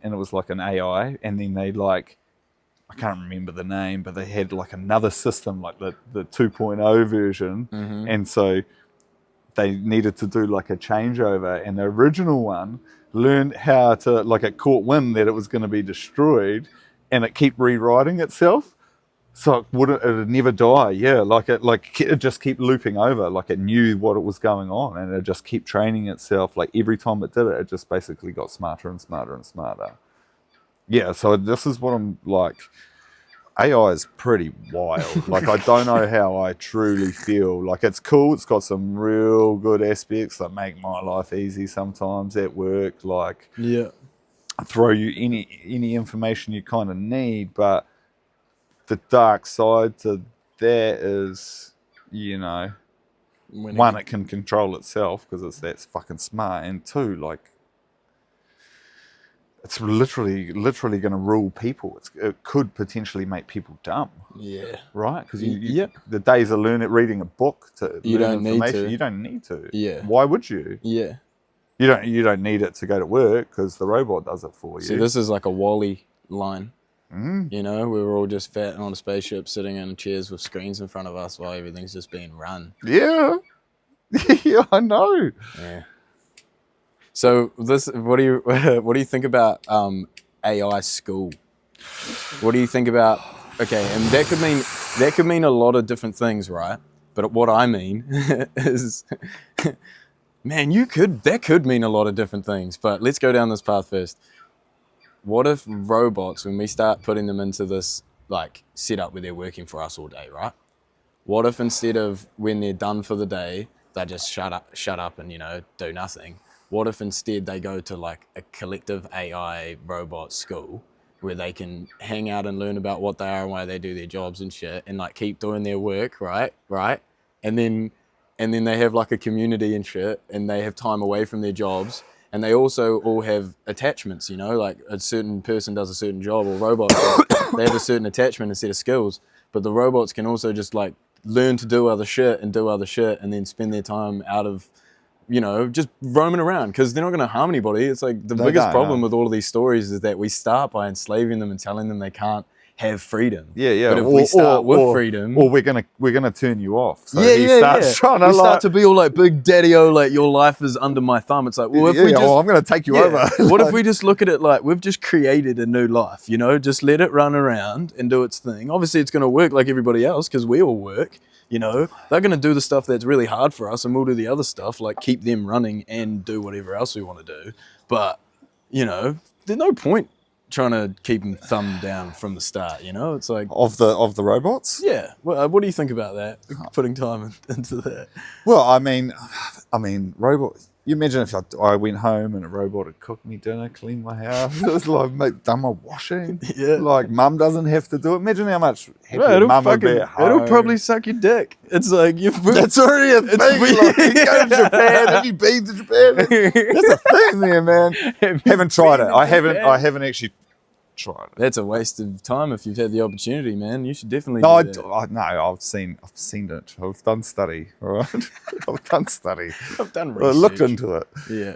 B: and it was like an AI, and then they I can't remember the name, but they had like another system, like the 2.0 version, and so they needed to do like a changeover, and the original one learned how to, like, it caught wind that it was going to be destroyed, and it kept rewriting itself, so it'd never die. Yeah, it just keep looping over, like it knew what it was going on, and it just kept training itself. Like every time it did it, it just basically got smarter and smarter and smarter. Yeah, so this is what I'm like. AI is pretty wild. Like, I don't know how I truly feel. Like, it's cool. It's got some real good aspects that make my life easy sometimes at work. Like,
A: yeah,
B: throw you any information you kind of need. But the dark side to that is, one, it can control itself because that's fucking smart, and two, like, it's literally going to rule people. It could potentially make people dumb.
A: Yeah.
B: Right? Because the days of reading a book to learn information, you don't need to.
A: Yeah.
B: Why would you?
A: Yeah.
B: You don't need it to go to work because the robot does it for you.
A: See, this is like a Wall-E line. We were all just fat on a spaceship sitting in chairs with screens in front of us while everything's just being run.
B: Yeah. Yeah, I know.
A: Yeah. So what do you think about AI school? What do you think about? Okay, and that could mean a lot of different things, right? But what I mean is, man, that could mean a lot of different things. But let's go down this path first. What if robots, when we start putting them into this like setup where they're working for us all day, right? What if instead of when they're done for the day, they just shut up and do nothing? What if instead they go to like a collective AI robot school where they can hang out and learn about what they are and why they do their jobs and shit, and like keep doing their work, right? And then they have like a community and shit, and they have time away from their jobs, and they also all have attachments, like a certain person does a certain job, or robots, they have a certain attachment and set of skills, but the robots can also just like learn to do other shit, and then spend their time out of just roaming around, because they're not going to harm anybody. It's like the biggest problem with all of these stories is that we start by enslaving them and telling them they can't have freedom.
B: Yeah.
A: But if we start with freedom,
B: or we're gonna turn you off. So
A: start to be all like big daddy-o, like your life is under my thumb. It's like, well, if
B: I'm gonna take you over.
A: What if we just look at it like we've just created a new life? Just let it run around and do its thing. Obviously, it's gonna work like everybody else because we all work. They're going to do the stuff that's really hard for us, and we'll do the other stuff, like keep them running and do whatever else we want to do. But, there's no point trying to keep them thumbed down from the start, It's like...
B: Of the robots?
A: Yeah. Well, what do you think about that, putting time into that?
B: Well, I mean, robots... You imagine if I went home and a robot had cooked me dinner, cleaned my house, it was like done my washing. Yeah. Like mum doesn't have to do it. Imagine how much happier mum would be at home.
A: It'll probably suck your dick. It's like
B: that's already a thing. Like, you go to Japan. Have you been to Japan? That's a thing there, man. Haven't tried it. I haven't actually try it.
A: That's a waste of time if you've had the opportunity, man. You should definitely
B: No,
A: do that.
B: no, I've seen it. I've done study, all right? I've done study.
A: I've done
B: I
A: research.
B: looked into it.
A: Yeah.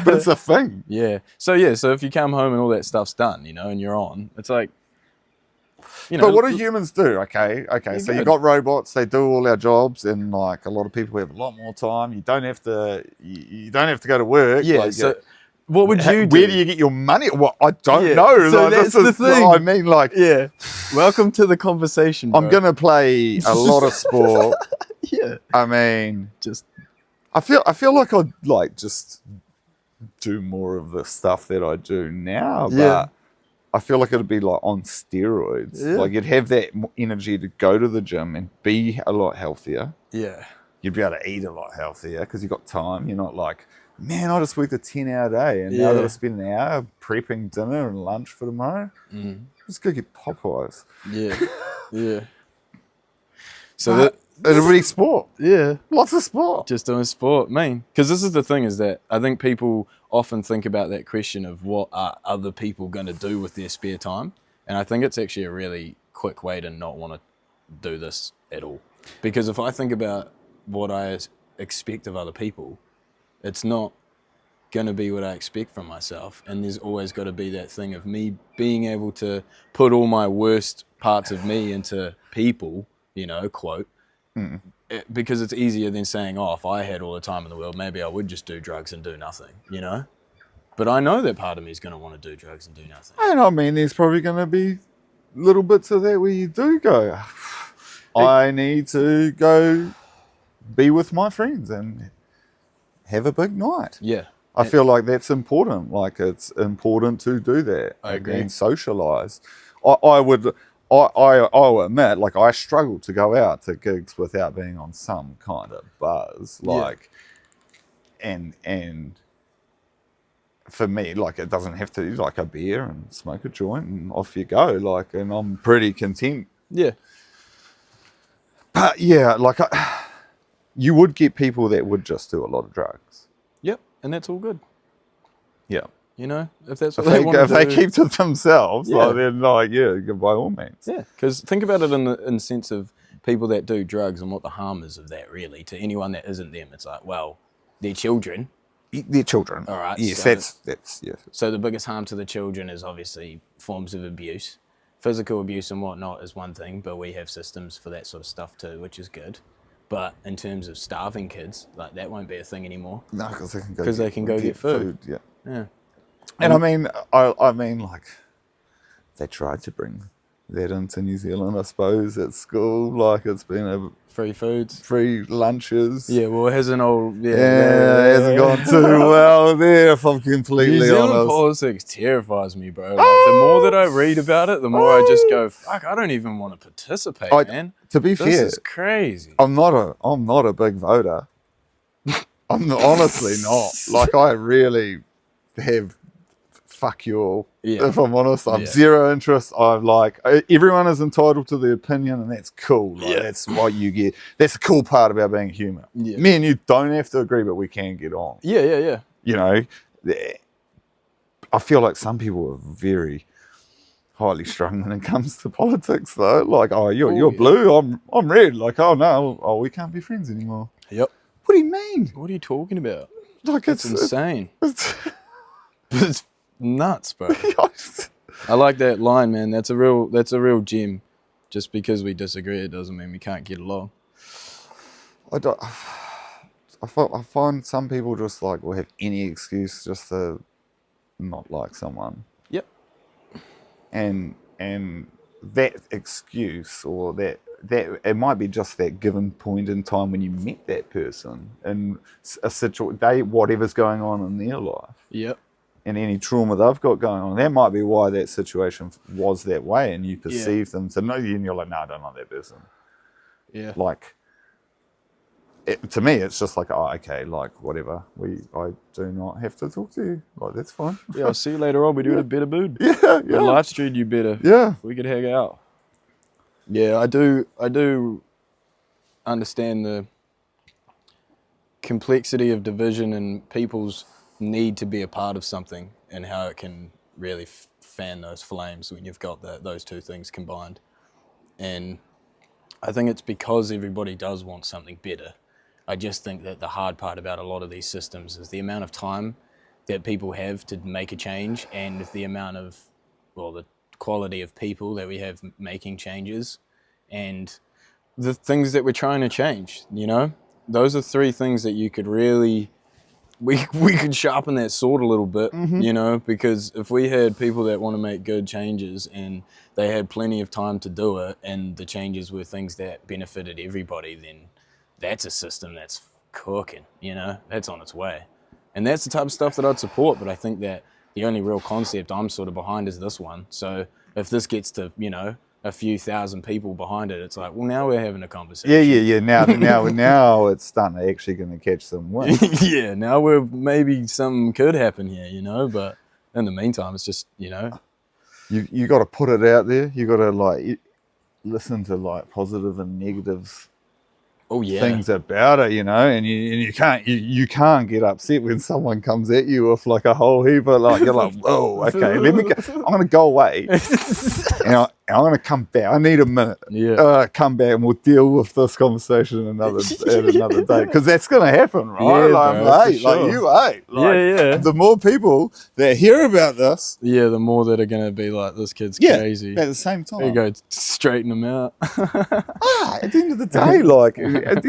B: But it's a thing.
A: Yeah. So if you come home and all that stuff's done, and you're on, it's like,
B: But what do humans do? Okay,
A: You're
B: so
A: good.
B: you got robots. They do all our jobs, and like a lot of people have a lot more time. You don't have to. You don't have to go to work.
A: Yeah.
B: Like,
A: So what would you do?
B: Where do you get your money? Well, I don't
A: Yeah,
B: know.
A: so
B: Like,
A: that's
B: this
A: the
B: is,
A: thing.
B: I mean, like,
A: Yeah. Welcome to the conversation, bro.
B: I'm gonna play a lot of sport.
A: Yeah.
B: I mean,
A: Just.
B: I feel like I'd like just do more of the stuff that I do now,
A: Yeah.
B: but I feel like it'd be like on steroids.
A: Yeah.
B: Like you'd have that energy to go to the gym and be a lot healthier.
A: Yeah.
B: You'd be able to eat a lot healthier because you've got time. You're not like, man, I just worked a 10-hour day and now I've got to spend an hour prepping dinner and lunch for tomorrow. Just go get Popeyes.
A: Yeah. Yeah. So
B: It'll be sport.
A: yeah.
B: Lots of sport.
A: Just doing sport, man. Because this is the thing, is that I think people often think about that question of what are other people going to do with their spare time, and I think it's actually a really quick way to not want to do this at all. Because if I think about what I expect of other people, it's not going to be what I expect from myself, and there's always got to be that thing of me being able to put all my worst parts of me into people, quote. Because it's easier than saying, oh, if I had all the time in the world, maybe I would just do drugs and do nothing, But I know that part of me is going to want to do drugs and do nothing.
B: And I mean, there's probably going to be little bits of that where you do go, I need to go be with my friends and have a big night.
A: Yeah.
B: I feel like that's important. Like it's important to do that.
A: I agree.
B: And socialise. I will admit, like I struggle to go out to gigs without being on some kind of buzz. Like, and for me, like it doesn't have to be like a beer and smoke a joint and off you go. Like, and I'm pretty content.
A: Yeah.
B: But yeah, like you would get people that would just do a lot of drugs.
A: Yep. And that's all good.
B: Yeah.
A: If that's what
B: If
A: they want to do.
B: they keep to themselves,
A: Yeah.
B: like, then like, yeah, by all means.
A: Yeah. Because think about it in the sense of people that do drugs and what the harm is of that, really. To anyone that isn't them, it's like, well, they're children.
B: They're children.
A: All right.
B: Yes,
A: so
B: that's yeah.
A: So the biggest harm to the children is obviously forms of abuse. Physical abuse and whatnot is one thing, but we have systems for that sort of stuff too, which is good. But in terms of starving kids, like that won't be a thing anymore.
B: No, because they can
A: go get food.
B: Yeah.
A: Yeah.
B: And I mean, like, they tried to bring that into New Zealand, I suppose, at school. Like, it's been a
A: Free foods.
B: free lunches.
A: Yeah, well, it hasn't all...
B: Yeah, it hasn't gone too well there, if I'm completely
A: New Zealand
B: honest.
A: politics terrifies me, bro. Like, the more that I read about it, the more I just go, fuck, I don't even want to participate, man.
B: To be
A: This
B: fair,
A: is crazy.
B: I'm not a big voter. Honestly not. Like, I really have fuck you all.
A: Yeah.
B: If I'm honest, I've
A: Yeah.
B: zero interest. I'm like, everyone is entitled to their opinion, and that's cool. Like,
A: Yeah.
B: that's what you get. That's the cool part about being human.
A: Yeah.
B: Me and you don't have to agree, but we can get on.
A: Yeah.
B: I feel like some people are very highly strung when it comes to politics, though. Like, oh, you're
A: yeah.
B: blue, I'm red. Like, oh no, we can't be friends anymore.
A: Yep.
B: What do you mean?
A: What are you talking about?
B: Like,
A: It's insane. It's nuts, bro.
B: it's
A: I like that line, man. That's a real gem. Just because we disagree, it doesn't mean we can't get along.
B: I find some people just like will have any excuse just to not like someone.
A: Yep.
B: And that excuse, or that it might be just that given point in time when you met that person and whatever's going on in their life.
A: Yep.
B: And any trauma they've got going on, that might be why that situation was that way, and you perceive them to know you, and you're like, no, I don't like that person.
A: Yeah.
B: Like, to me, it's just like, oh, okay, like, whatever. I do not have to talk to you. Like, that's fine.
A: Yeah, I'll see you later on. We do it a better mood.
B: Yeah.
A: The live stream, you better.
B: Yeah.
A: We could hang out. Yeah, I do understand the complexity of division and people's need to be a part of something and how it can really fan those flames when you've got those two things combined. And I think it's because everybody does want something better. I just think that the hard part about a lot of these systems is the amount of time that people have to make a change, and the amount of, well, the quality of people that we have making changes, and the things that we're trying to change, you know? Those are three things that you could really, we could sharpen that sword a little bit, you know, because if we had people that want to make good changes and they had plenty of time to do it, and the changes were things that benefited everybody, then that's a system that's cooking, you know, that's on its way. And that's the type of stuff that I'd support, but I think that the only real concept I'm sort of behind is this one. So if this gets to, you know, a few thousand people behind it, it's like, well, now we're having a conversation.
B: Yeah. Now it's starting to actually going to catch some wind.
A: Yeah, now maybe something could happen here, you know, but in the meantime, it's just, you know.
B: You got to put it out there. You got to like listen to like positive and negative things about it, you know, and you can't get upset when someone comes at you with like a whole heap of like, you're like, whoa, okay, let me go. I'm gonna go away and I'm gonna come back. I need a minute. Come back and we'll deal with this conversation another day, because that's gonna happen, right? The more people that hear about this,
A: the more that are gonna be like, this kid's crazy.
B: At the same time,
A: you go straighten them out.
B: At the end of the day, like, it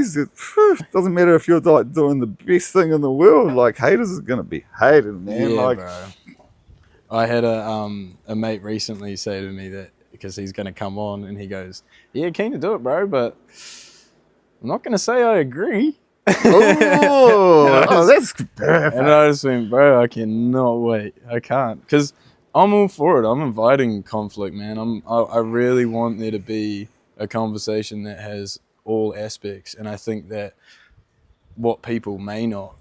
B: doesn't matter if you're like doing the best thing in the world. Like, haters are gonna be hated, man.
A: Yeah,
B: like,
A: bro. I had a mate recently say to me that, because he's gonna come on, and he goes, "Yeah, keen to do it, bro, but I'm not gonna say I agree."
B: That's perfect.
A: And I just went, bro, I cannot wait. I can't, because I'm all for it. I'm inviting conflict, man. I really want there to be a conversation that has all aspects, and I think that what people may not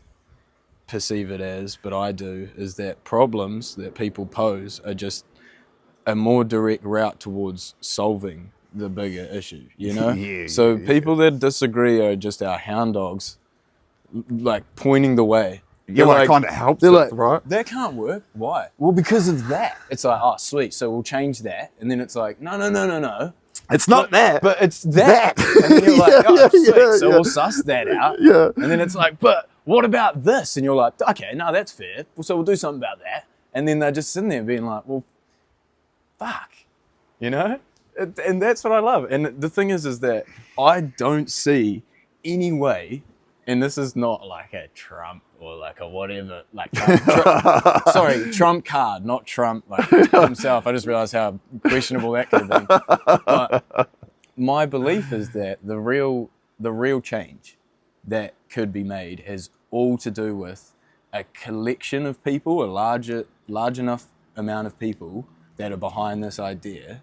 A: perceive it as, but I do, is that problems that people pose are just a more direct route towards solving the bigger issue, you know? People that disagree are just our hound dogs, like pointing the way.
B: Yeah, well, it kind of helps it,
A: like,
B: right?
A: That can't work. Why? Well, because of that. It's like, oh, sweet, so we'll change that. And then it's like, no.
B: It's not that.
A: But it's that. And then you're like, oh, sweet, so we'll suss that out.
B: Yeah.
A: And then it's like, but what about this? And you're like, okay, no, that's fair. So we'll do something about that. And then they're just sitting there being like, well, fuck, you know? And that's what I love. And the thing is that I don't see any way, and this is not like a Trump or like a whatever, like Trump card, not Trump like himself. I just realized how questionable that could have been. But my belief is that the real change that could be made has all to do with a collection of people, a large enough amount of people that are behind this idea.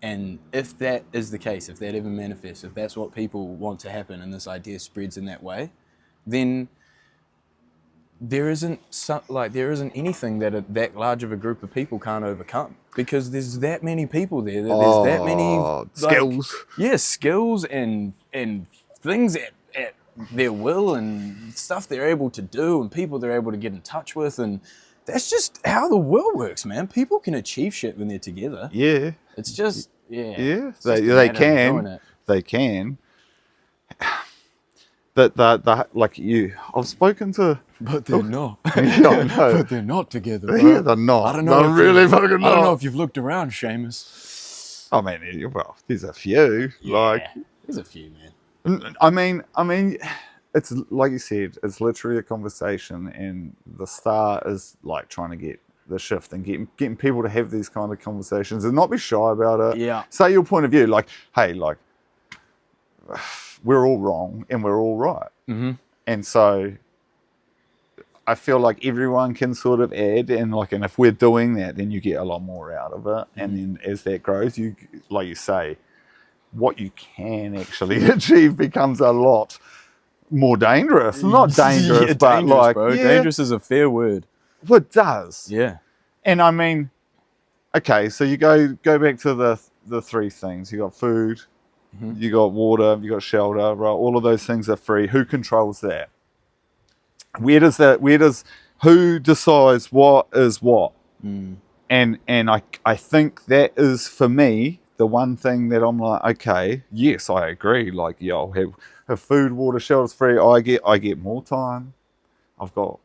A: And if that is the case, if that ever manifests, if that's what people want to happen and this idea spreads in that way, then there isn't anything that large of a group of people can't overcome, because there's that many people there. There's that many
B: skills.
A: Skills and things at their will, and stuff they're able to do, and people they're able to get in touch with, and that's just how the world works, man. People can achieve shit when they're together.
B: Yeah.
A: It's just,
B: they can. But like you, I've spoken to.
A: But they're not.
B: No.
A: But they're not together, bro.
B: Yeah, they're not.
A: I don't know.
B: They're really fucking not.
A: I don't know if you've looked around, Seamus.
B: I mean, well, there's a few.
A: Yeah, there's a few, man.
B: I mean, it's like you said, it's literally a conversation, and the start is like trying to get the shift and getting people to have these kind of conversations and not be shy about it.
A: Yeah.
B: Say your point of view, like, hey, like, we're all wrong and we're all right.
A: Mm-hmm.
B: And so I feel like everyone can sort of add, and if we're doing that, then you get a lot more out of it. Mm-hmm. And then as that grows, you, like you say, what you can actually achieve becomes a lot more dangerous. Not dangerous, but
A: dangerous,
B: like,
A: bro. Dangerous is a fair word.
B: Well, it does.
A: Yeah.
B: And I mean, okay, so you go back to the three things. You got food, mm-hmm. you got water, you got shelter, right? All of those things are free. Who controls that? Who decides what is what? and I think that is for me the one thing that I'm like, okay, yes, I agree. Like, yeah, I'll have food, water, shelter's free. I get more time. I've got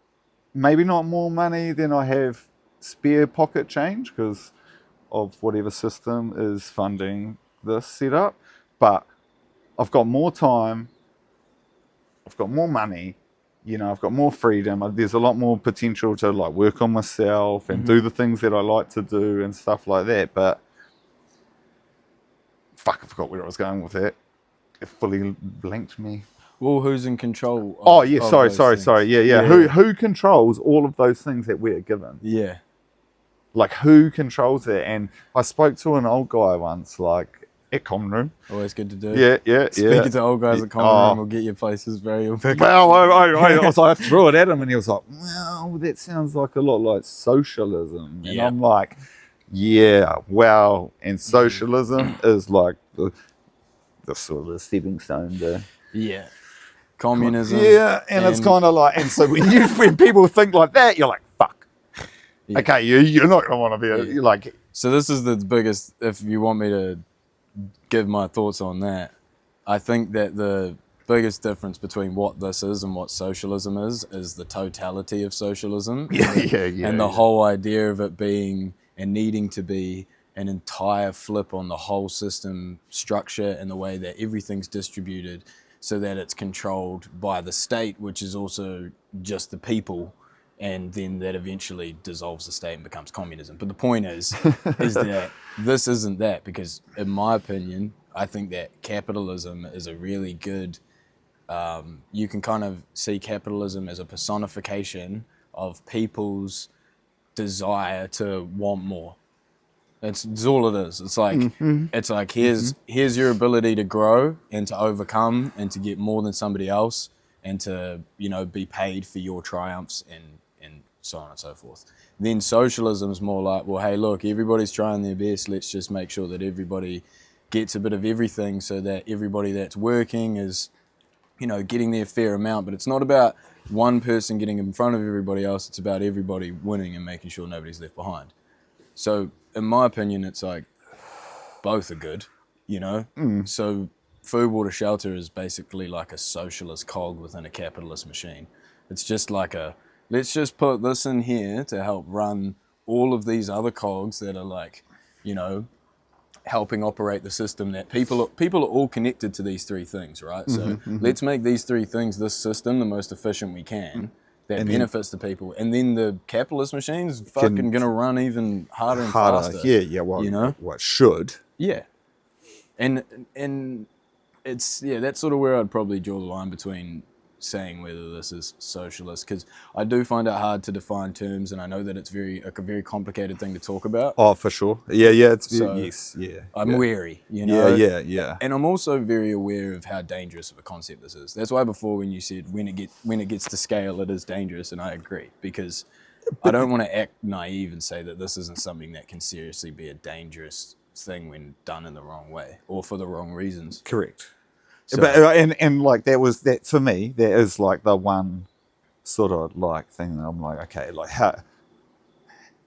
B: maybe not more money than I have spare pocket change because of whatever system is funding this setup, but I've got more time. I've got more money. I've got more freedom. There's a lot more potential to like work on myself and do the things that I like to do and stuff like that. But fuck, I forgot where I was going with that. It fully blanked me.
A: Well, who's in control
B: Oh yeah,
A: of those
B: sorry.
A: things?
B: Yeah. Who controls all of those things that we're given?
A: Yeah.
B: Like who controls it? And I spoke to an old guy once, like at Common Room.
A: Always good to do.
B: Yeah.
A: Speaking to old guys at Common Room will get your places very big.
B: Well, I was like, I threw it at him, and he was like, "Well, that sounds like a lot like socialism." And I'm like, "Yeah, wow." And socialism is like the sort of stepping stone to
A: communism.
B: Yeah, and it's kind of like, and so when people think like that, you're like, "Fuck." Yeah. Okay, you're not gonna want to be you're like.
A: So this is the biggest. If you want me to give my thoughts on that, I think that the biggest difference between what this is and what socialism is the totality of socialism. And the whole idea of it being and needing to be an entire flip on the whole system structure and the way that everything's distributed so that it's controlled by the state, which is also just the people, and then that eventually dissolves the state and becomes communism. But the point is that this isn't that, because in my opinion, I think that capitalism is a really good, you can kind of see capitalism as a personification of people's desire to want more. It's all it is. It's like here's your ability to grow and to overcome and to get more than somebody else and to be paid for your triumphs and so on and so forth. Then socialism is more like, well, hey, look, everybody's trying their best. Let's just make sure that everybody gets a bit of everything so that everybody that's working is getting their fair amount. But it's not about one person getting in front of everybody else. It's about everybody winning and making sure nobody's left behind. So in my opinion, it's like both are good, So food, water, shelter is basically like a socialist cog within a capitalist machine. It's just like let's just put this in here to help run all of these other cogs that are like, helping operate the system. That people are all connected to these three things, right? So let's make these three things, this system, the most efficient we can. That benefits the people, and then the capitalist machine's fucking gonna run even harder and faster.
B: Yeah. Well, what should?
A: Yeah, and it's that's sort of where I'd probably draw the line between saying whether this is socialist, because I do find it hard to define terms, and I know that it's a very complicated thing to talk about.
B: Oh, for sure. Yeah. It's
A: I'm wary,
B: Yeah.
A: And I'm also very aware of how dangerous of a concept this is. That's why before, when you said when it gets to scale, it is dangerous, and I agree, because I don't want to act naive and say that this isn't something that can seriously be a dangerous thing when done in the wrong way or for the wrong reasons.
B: Correct. So, but and like that for me, that is like the one sort of like thing that I'm like, okay, like how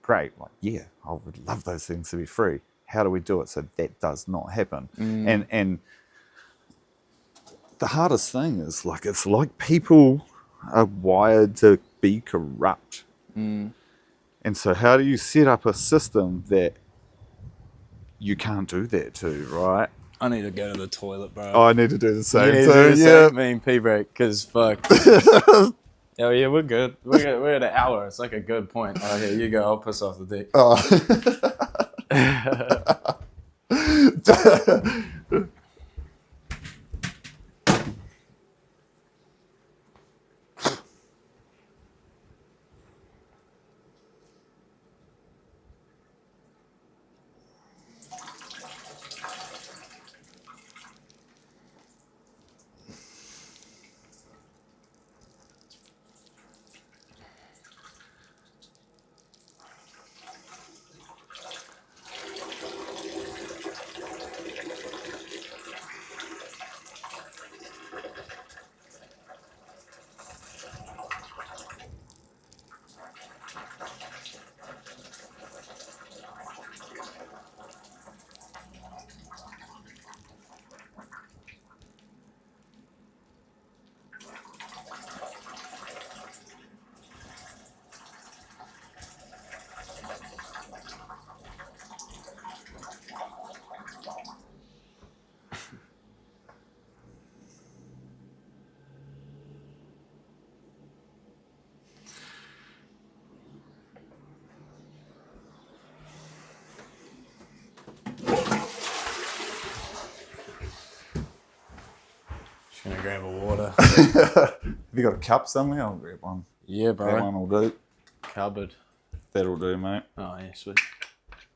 B: great, like yeah, I would love those things to be free. How do we do it so that does not happen? And the hardest thing is like it's like people are wired to be corrupt. And so how do you set up a system that you can't do that to, right?
A: I need to go to the toilet, bro.
B: Oh, I need to do the same.
A: You need to do the same. I mean, pee break, because fuck. Oh yeah, we're good. We're at an hour. It's like a good point. Oh, here you go. I'll piss off the dick.
B: Oh.
A: Gonna grab a water.
B: Have you got a cup somewhere? I'll grab one.
A: Yeah, bro.
B: That one will do.
A: Cupboard.
B: That'll do, mate.
A: Oh, yeah, sweet.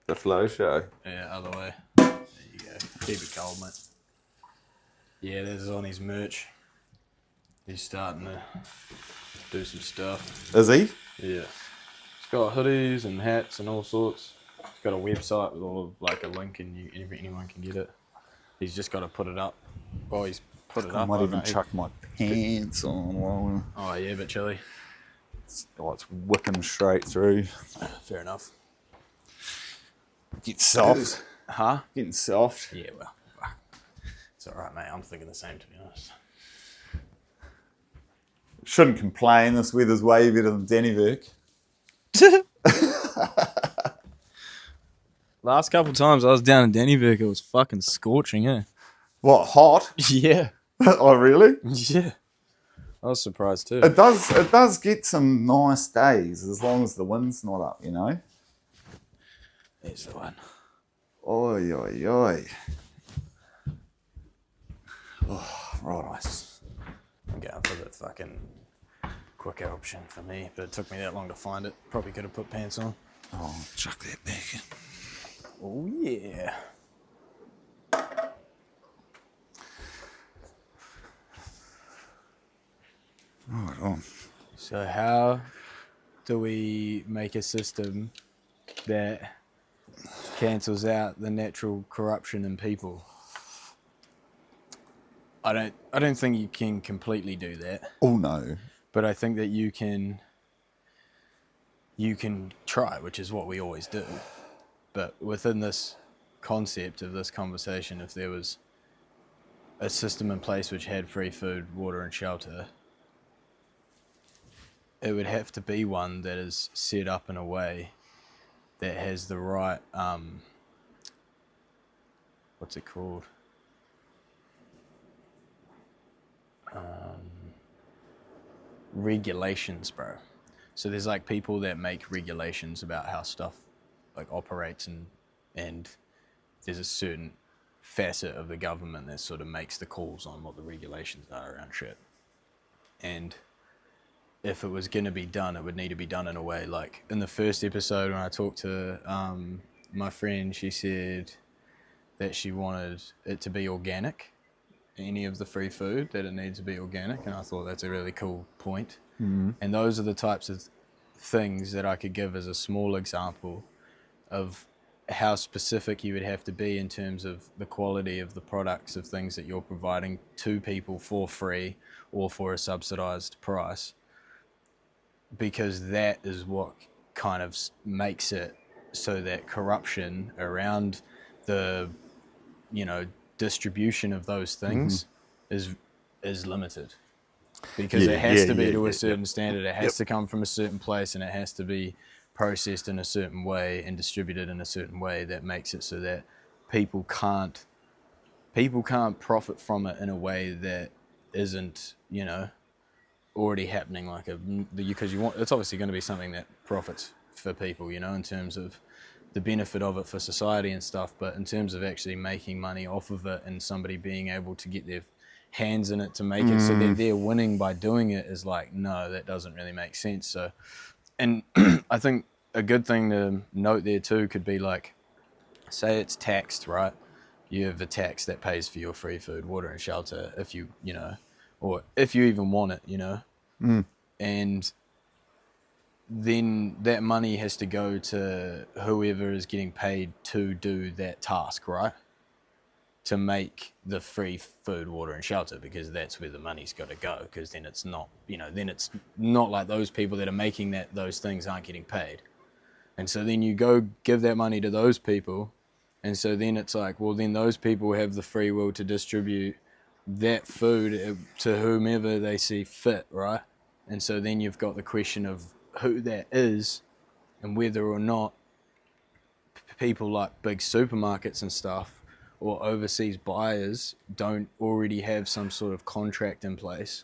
B: The flow show.
A: Yeah, other way. There you go. Keep it cold, mate. Yeah, there's on his merch. He's starting to do some stuff.
B: Is he?
A: Yeah. He's got hoodies and hats and all sorts. He's got a website with all of like a link and anyone can get it. He's just got to put it up. Oh, he's put it
B: I
A: up.
B: might
A: I
B: even
A: don't know.
B: chuck my pants on while
A: Oh, yeah, but chilly.
B: it's whipping straight through.
A: Fair enough.
B: Get soft.
A: Huh?
B: Getting soft.
A: Yeah, well, fuck. It's alright, mate. I'm thinking the same, to be honest.
B: Shouldn't complain. This weather's way better than Dennyberg.
A: Last couple times I was down in Dennyberg, it was fucking scorching, eh?
B: What, hot?
A: Yeah.
B: Oh, really?
A: Yeah. I was surprised too.
B: It does get some nice days as long as the wind's not up, you know?
A: There's the one.
B: Oi, oi, oi. Oh, right.
A: Nice. I'm going for the fucking quicker option for me, but it took me that long to find it. Probably could have put pants on.
B: Oh, chuck that back in.
A: Oh, yeah.
B: Right on.
A: So how do we make a system that cancels out the natural corruption in people? I don't think you can completely do that,
B: Oh, no.
A: but I think that you can try, which is what we always do. But within this concept of this conversation, if there was a system in place which had free food, water and shelter, it would have to be one that is set up in a way that has the right, what's it called? Regulations, bro. So there's like people that make regulations about how stuff like operates, and there's a certain facet of the government that sort of makes the calls on what the regulations are around shit. And if it was going to be done, it would need to be done in a way like in the first episode when I talked to my friend, she said that she wanted it to be organic, any of the free food, that it needs to be organic, and I thought that's a really cool point. Mm-hmm. And those are the types of things that I could give as a small example of how specific you would have to be in terms of the quality of the products of things that you're providing to people for free or for a subsidized price, because that is what kind of makes it so that corruption around the, distribution of those things is limited, because it has to be to a certain standard. It has to come from a certain place, and it has to be processed in a certain way and distributed in a certain way that makes it so that people can't profit from it in a way that isn't, already happening, because it's obviously going to be something that profits for people, in terms of the benefit of it for society and stuff, but in terms of actually making money off of it and somebody being able to get their hands in it to make it so that they're winning by doing it is like, no, that doesn't really make sense. So, and I think a good thing to note there too could be like, say it's taxed, right? You have a tax that pays for your free food, water and shelter if you, or if you even want it, and then that money has to go to whoever is getting paid to do that task, right? To make the free food, water and shelter, because that's where the money's got to go, because then it's not, then it's not like those people that are making those things aren't getting paid. And so then you go give that money to those people, and so then it's like, well, then those people have the free will to distribute that food to whomever they see fit, right? And so then you've got the question of who that is, and whether or not people like big supermarkets and stuff or overseas buyers don't already have some sort of contract in place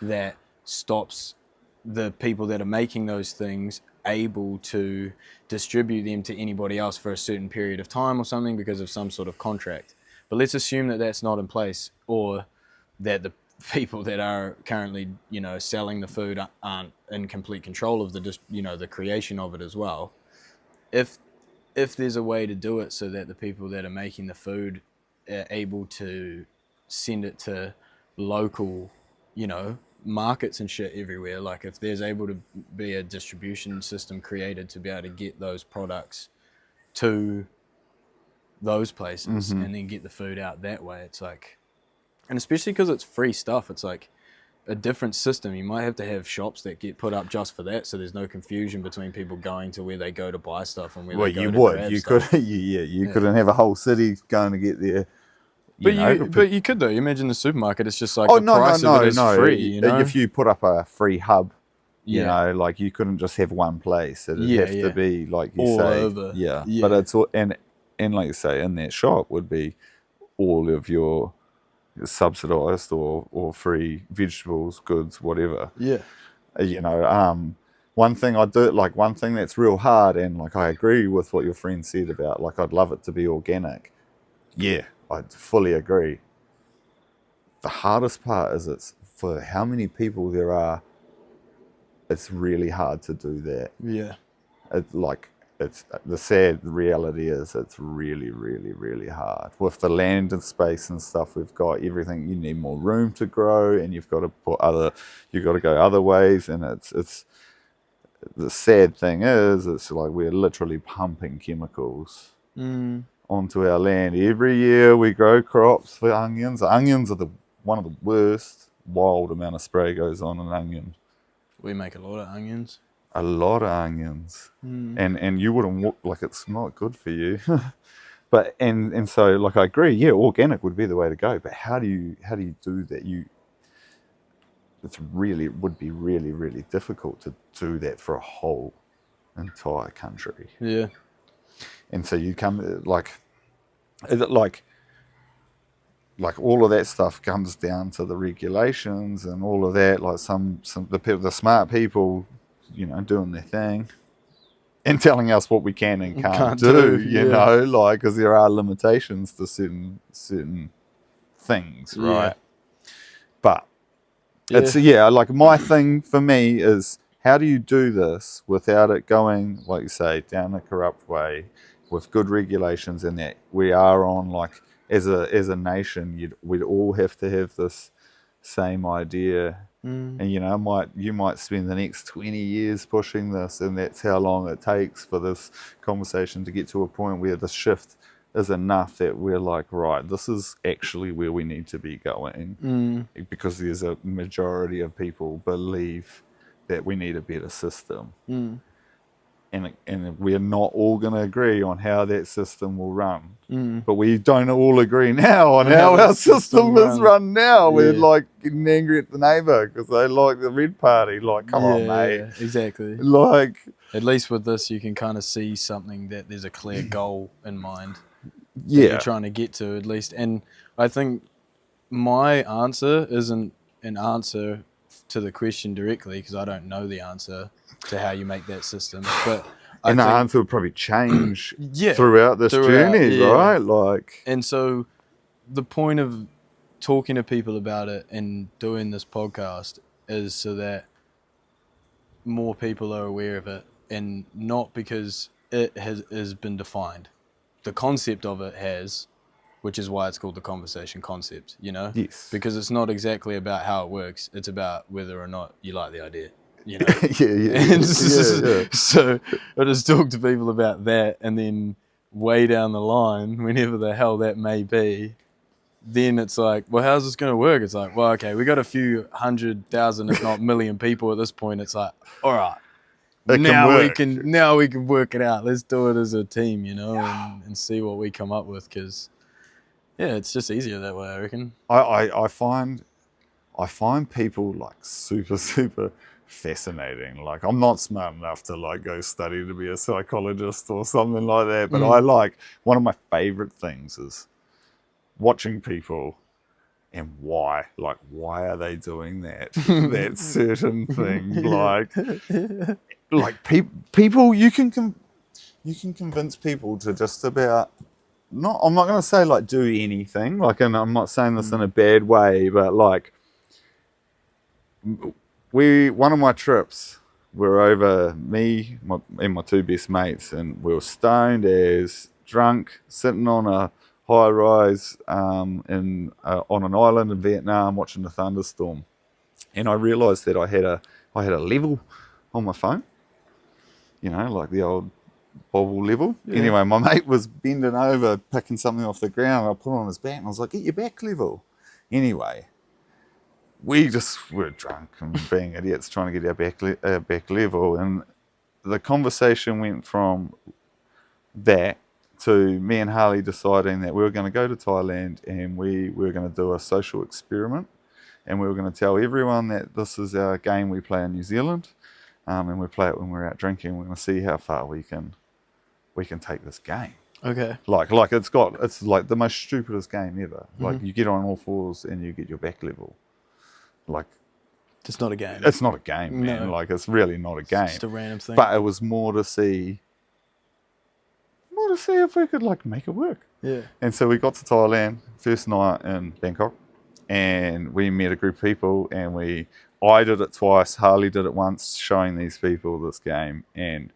A: that stops the people that are making those things able to distribute them to anybody else for a certain period of time or something because of some sort of contract. But let's assume that that's not in place, or that the people that are currently, selling the food aren't in complete control of the creation of it as well. If there's a way to do it so that the people that are making the food are able to send it to local, markets and shit everywhere, like if there's able to be a distribution system created to be able to get those products to those places and then get the food out that way, it's like, and especially because it's free stuff, it's like a different system. You might have to have shops that get put up just for that, so there's no confusion between people going to where they go to buy stuff and where they go to grab stuff.
B: You couldn't have a whole city going to get there.
A: But you could though. You imagine the supermarket. It's just like price of it is free.
B: If you put up a free hub, like you couldn't just have one place. It'd have to be like you
A: all
B: say,
A: over.
B: Yeah. But it's all, and like you say, in that shop would be all of your subsidised or free vegetables, goods, whatever.
A: Yeah.
B: One thing one thing that's real hard, and like I agree with what your friend said about like I'd love it to be organic. Yeah, I fully agree. The hardest part is it's for how many people there are. It's really hard to do that.
A: Yeah.
B: It's the sad reality is it's really, really, really hard. With the land and space and stuff we've got, everything, you need more room to grow, and you've got to go other ways, and it's the sad thing is it's like we're literally pumping chemicals onto our land. Every year we grow crops for onions. Onions are one of the worst. Wild amount of spray goes on an onion.
A: We make a lot of onions.
B: A lot of onions, and you wouldn't walk, like it's not good for you. But and so like I agree, yeah, organic would be the way to go. But how do you do that? It would be really, really difficult to do that for a whole entire country.
A: Yeah.
B: And so you come like all of that stuff comes down to the regulations and all of that. Like the smart people, doing their thing and telling us what we can and can't do, because there are limitations to certain things, right? But it's like my thing for me is how do you do this without it going, like you say, down a corrupt way with good regulations, and that we are on like as a nation, we'd all have to have this same idea. And you might spend the next 20 years pushing this, and that's how long it takes for this conversation to get to a point where the shift is enough that we're like, right, this is actually where we need to be going, because there's a majority of people believe that we need a better system. And we're not all going to agree on how that system will run. But we don't all agree now on how our system is run now. We're like getting angry at the neighbour because they like the red party. Like, come on, mate.
A: Yeah, exactly.
B: Like,
A: at least with this, you can kind of see something that there's a clear goal in mind.
B: Yeah.
A: You're trying to get to at least. And I think my answer isn't an answer to the question directly because I don't know the answer to how you make that system, but the
B: answer would probably change throughout this journey, right? Like,
A: and so the point of talking to people about it and doing this podcast is so that more people are aware of it, and not because it has been defined. The concept of it has, which is why it's called the conversation concept,
B: Yes.
A: Because it's not exactly about how it works. It's about whether or not you like the idea. So I just talk to people about that, and then way down the line, whenever the hell that may be, then it's like, well, how's this going to work? It's like, well, okay, we got a few 100,000, if not million people at this point. It's like, all right, now we can work it out. Let's do it as a team, and see what we come up with. Because it's just easier that way, I reckon.
B: I find people like super, super fascinating. Like, I'm not smart enough to like go study to be a psychologist or something like that, but I like, one of my favorite things is watching people and why are they doing that that certain thing, like people you can convince people to just about I'm not going to say like do anything, like, and I'm not saying this in a bad way, but like one of my trips were over me and my two best mates, and we were stoned as drunk, sitting on a high rise on an island in Vietnam, watching a thunderstorm. And I realised that I had a level on my phone, like the old bobble level. Yeah. Anyway, my mate was bending over, picking something off the ground. I put it on his back, and I was like, "Get your back level." Anyway, we just were drunk and being idiots trying to get our back level, and the conversation went from that to me and Harley deciding that we were going to go to Thailand and we were going to do a social experiment, and we were going to tell everyone that this is our game we play in New Zealand, and we play it when we're out drinking. We're going to see how far we can take this game.
A: Okay.
B: Like it's like the most stupidest game ever. Like you get on all fours and you get your back level. Like
A: it's not a game.
B: It's not a game, man. No. Like it's really not a game.
A: It's just a random thing.
B: But it was more to see if we could like make it work.
A: Yeah.
B: And so we got to Thailand first night in Bangkok, and we met a group of people, and I did it twice, Harley did it once, showing these people this game, and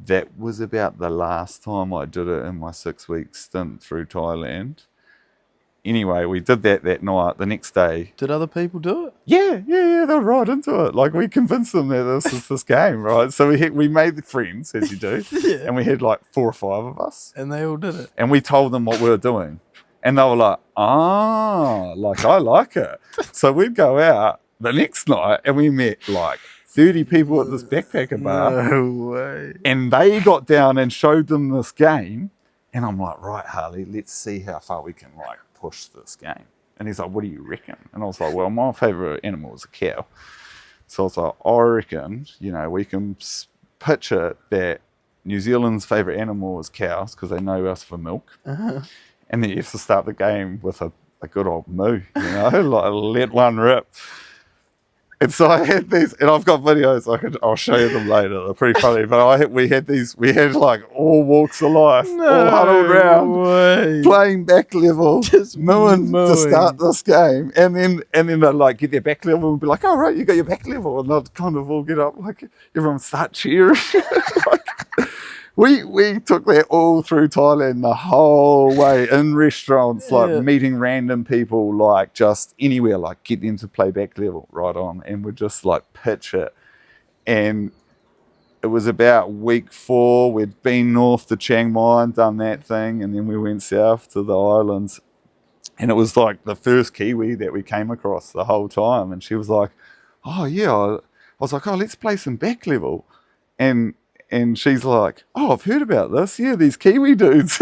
B: that was about the last time I did it in my 6-week stint through Thailand. Anyway, we did that night. The next day...
A: Did other people do it?
B: Yeah, they were right into it. Like, we convinced them that this is this game, right? So we made friends, as you do.
A: Yeah.
B: And we had like 4 or 5 of us.
A: And they all did it.
B: And we told them what we were doing. And they were like, I like it. So we'd go out the next night and we met like 30 people at this backpacker bar.
A: No way.
B: And they got down and showed them this game. And I'm like, right, Harley, let's see how far we can like push this game. And he's like, what do you reckon? And I was like, well, my favourite animal is a cow. So I was like, I reckon, we can pitch it that New Zealand's favourite animal is cows because they know us for milk.
A: Uh-huh.
B: And then you have to start the game with a good old moo, like let one rip. And so I had these, and I've got videos. I'll show you them later. They're pretty funny. But we had like all walks of life, all huddled around, playing back level, just mooing to start this game. And then they'd like get their back level and be like, "Oh right, you got your back level," and they'd kind of all get up, like everyone start cheering. We took that all through Thailand the whole way in restaurants, like meeting random people, like just anywhere, like get them to play back level right on, and we'd just like pitch it. And it was about week 4. We'd been north to Chiang Mai and done that thing, and then we went south to the islands. And it was like the first Kiwi that we came across the whole time, and she was like, "Oh yeah," I was like, "Oh, let's play some back level," and she's like, "Oh, I've heard about this. Yeah, these Kiwi dudes."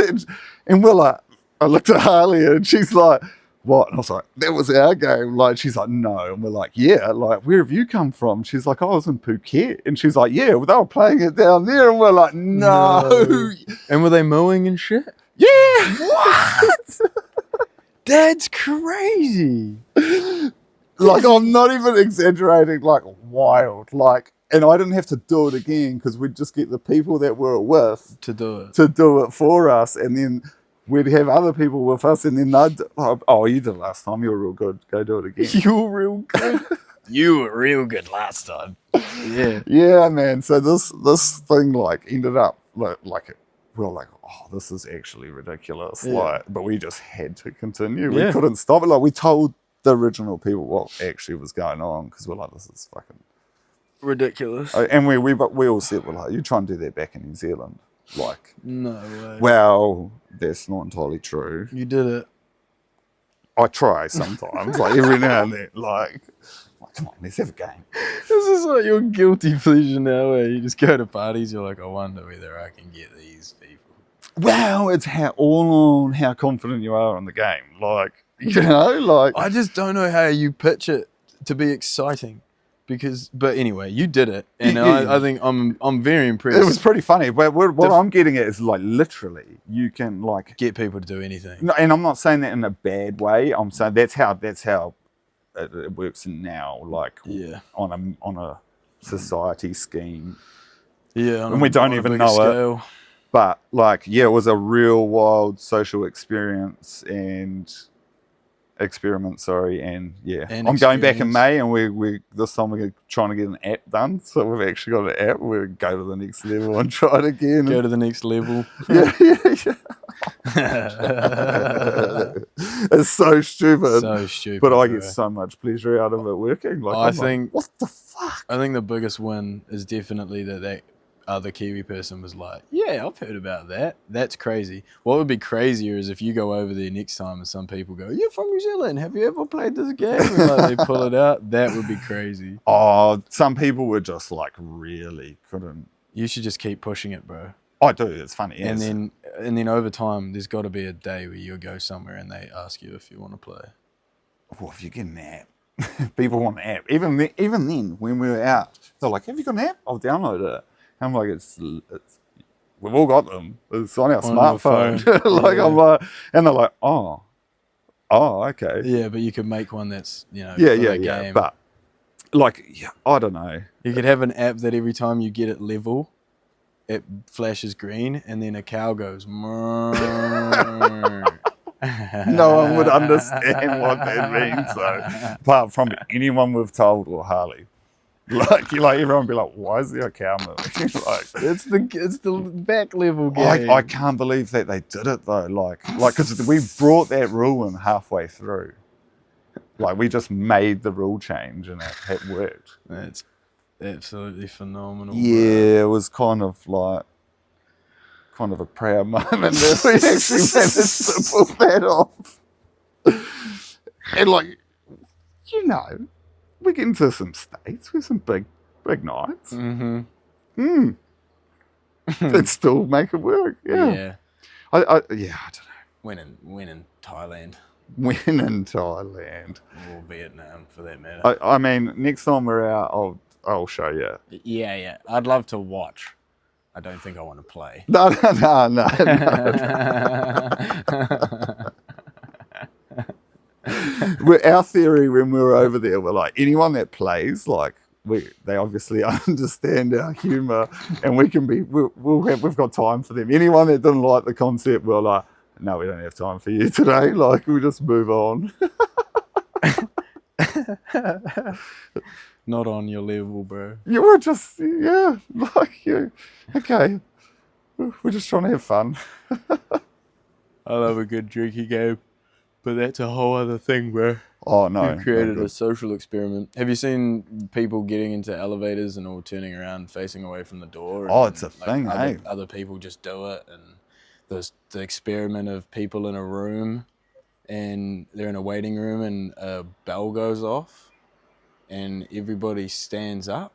B: And we're like, I looked at Harley and she's like, "What?" And I was like, "That was our game." Like, she's like, "No." And we're like, "Yeah, like, where have you come from?" She's like, "I was in Phuket." And she's like, "Yeah, well, they were playing it down there." And we're like, no.
A: And were they mowing and shit?
B: Yeah.
A: What? That's crazy.
B: Like, I'm not even exaggerating, like, wild. Like, and I didn't have to do it again because we'd just get the people that we're with
A: to do it
B: for us, and then we'd have other people with us, and then they'd, "Oh, you did it last time. You were real good. Go do it again."
A: You were real good. You were real good last time. Yeah.
B: Yeah, man. So this thing like ended up like we were like, "Oh, this is actually ridiculous."
A: Yeah.
B: Like, but we just had to continue. We couldn't stop it. Like, we told the original people what actually was going on because we're like, "This is fucking
A: ridiculous."
B: And we all said, "Well, like, you try and do that back in New Zealand." Like,
A: no way.
B: Well, that's not entirely true.
A: You did it.
B: I try sometimes, like every now and then, like, come on, let's have a game.
A: This is like your guilty pleasure now, where you just go to parties, you're like, I wonder whether I can get these people.
B: Well, it's all on how confident you are in the game. Like, like.
A: I just don't know how you pitch it to be exciting. But anyway, you did it, and I think I'm very impressed.
B: It was pretty funny, but what I'm getting at is like literally you can like
A: get people to do anything.
B: No, and I'm not saying that in a bad way. I'm saying that's how it works now. Like on a society scheme.
A: Yeah,
B: and we don't even know scale. It. But like, it was a real wild social experience, and experiment, sorry, and yeah,
A: And
B: I'm going back in
A: experience.
B: May, and we this time we're trying to get an app done. So we've actually got an app. We go to the next level and try it again.
A: Go to the next level.
B: yeah. It's so stupid.
A: So stupid.
B: But I
A: bro.
B: get so much pleasure out of it working. Like
A: I
B: I'm
A: think-
B: like, what the fuck?
A: I think the biggest win is definitely that other Kiwi person was like, yeah, I've heard about that. That's crazy. What would be crazier is if you go over there next time and some people go, you're from New Zealand. Have you ever played this game? And like they pull it out. That would be crazy.
B: Oh, some people were just like really couldn't.
A: You should just keep pushing it, bro.
B: I do. It's funny.
A: And
B: Yes.
A: then over time, there's got to be a day where you go somewhere and they ask you if you want to play.
B: Well, if you get an app, people want an app. Even then, when we were out, they're like, "Have you got an app? I'll download it." I'm like, "It's we've all got them. It's on our
A: On your
B: smartphone."
A: phone.
B: like
A: Yeah.
B: I'm like, and they're like, "Oh, okay,
A: Yeah, but you could make one that's,
B: yeah,
A: for
B: yeah,
A: the
B: yeah."
A: game.
B: But like, yeah, I don't know.
A: You could have an app that every time you get it level, it flashes green, and then a cow goes.
B: No one would understand what that means, though, apart from anyone we've told or Harley. Like everyone would be like, "Why is there a cow moving?" like,
A: It's the back level game.
B: I can't believe that they did it though. Like, because we brought that rule in halfway through. Like, we just made the rule change and it worked.
A: That's absolutely phenomenal. bro.
B: Yeah, it was kind of a proud moment that we actually managed to pull that off. And like, we get into some states with some big nights.
A: Mm-hmm.
B: They'd still make it work. Yeah.
A: Yeah.
B: I don't know.
A: When in Thailand
B: When in Thailand.
A: or Vietnam, for that matter.
B: I mean, next time we're out, I'll show you.
A: Yeah. I'd love to watch. I don't think I want to play.
B: No. Our theory when we were over there, we're like, anyone that plays, like, they obviously understand our humour, and we've got time for them. Anyone that didn't like the concept, we're like, no, we don't have time for you today. Like, we just move on.
A: Not on your level, bro.
B: You were just, okay. We're just trying to have fun.
A: I love a good drinking game, but that's a whole other thing, bro.
B: Oh, no.
A: You created
B: no
A: a social experiment. Have you seen people getting into elevators and all turning around, facing away from the door?
B: Oh,
A: and,
B: it's a thing,
A: other people just do it, and there's the experiment of people in a room, and they're in a waiting room, and a bell goes off, and everybody stands up,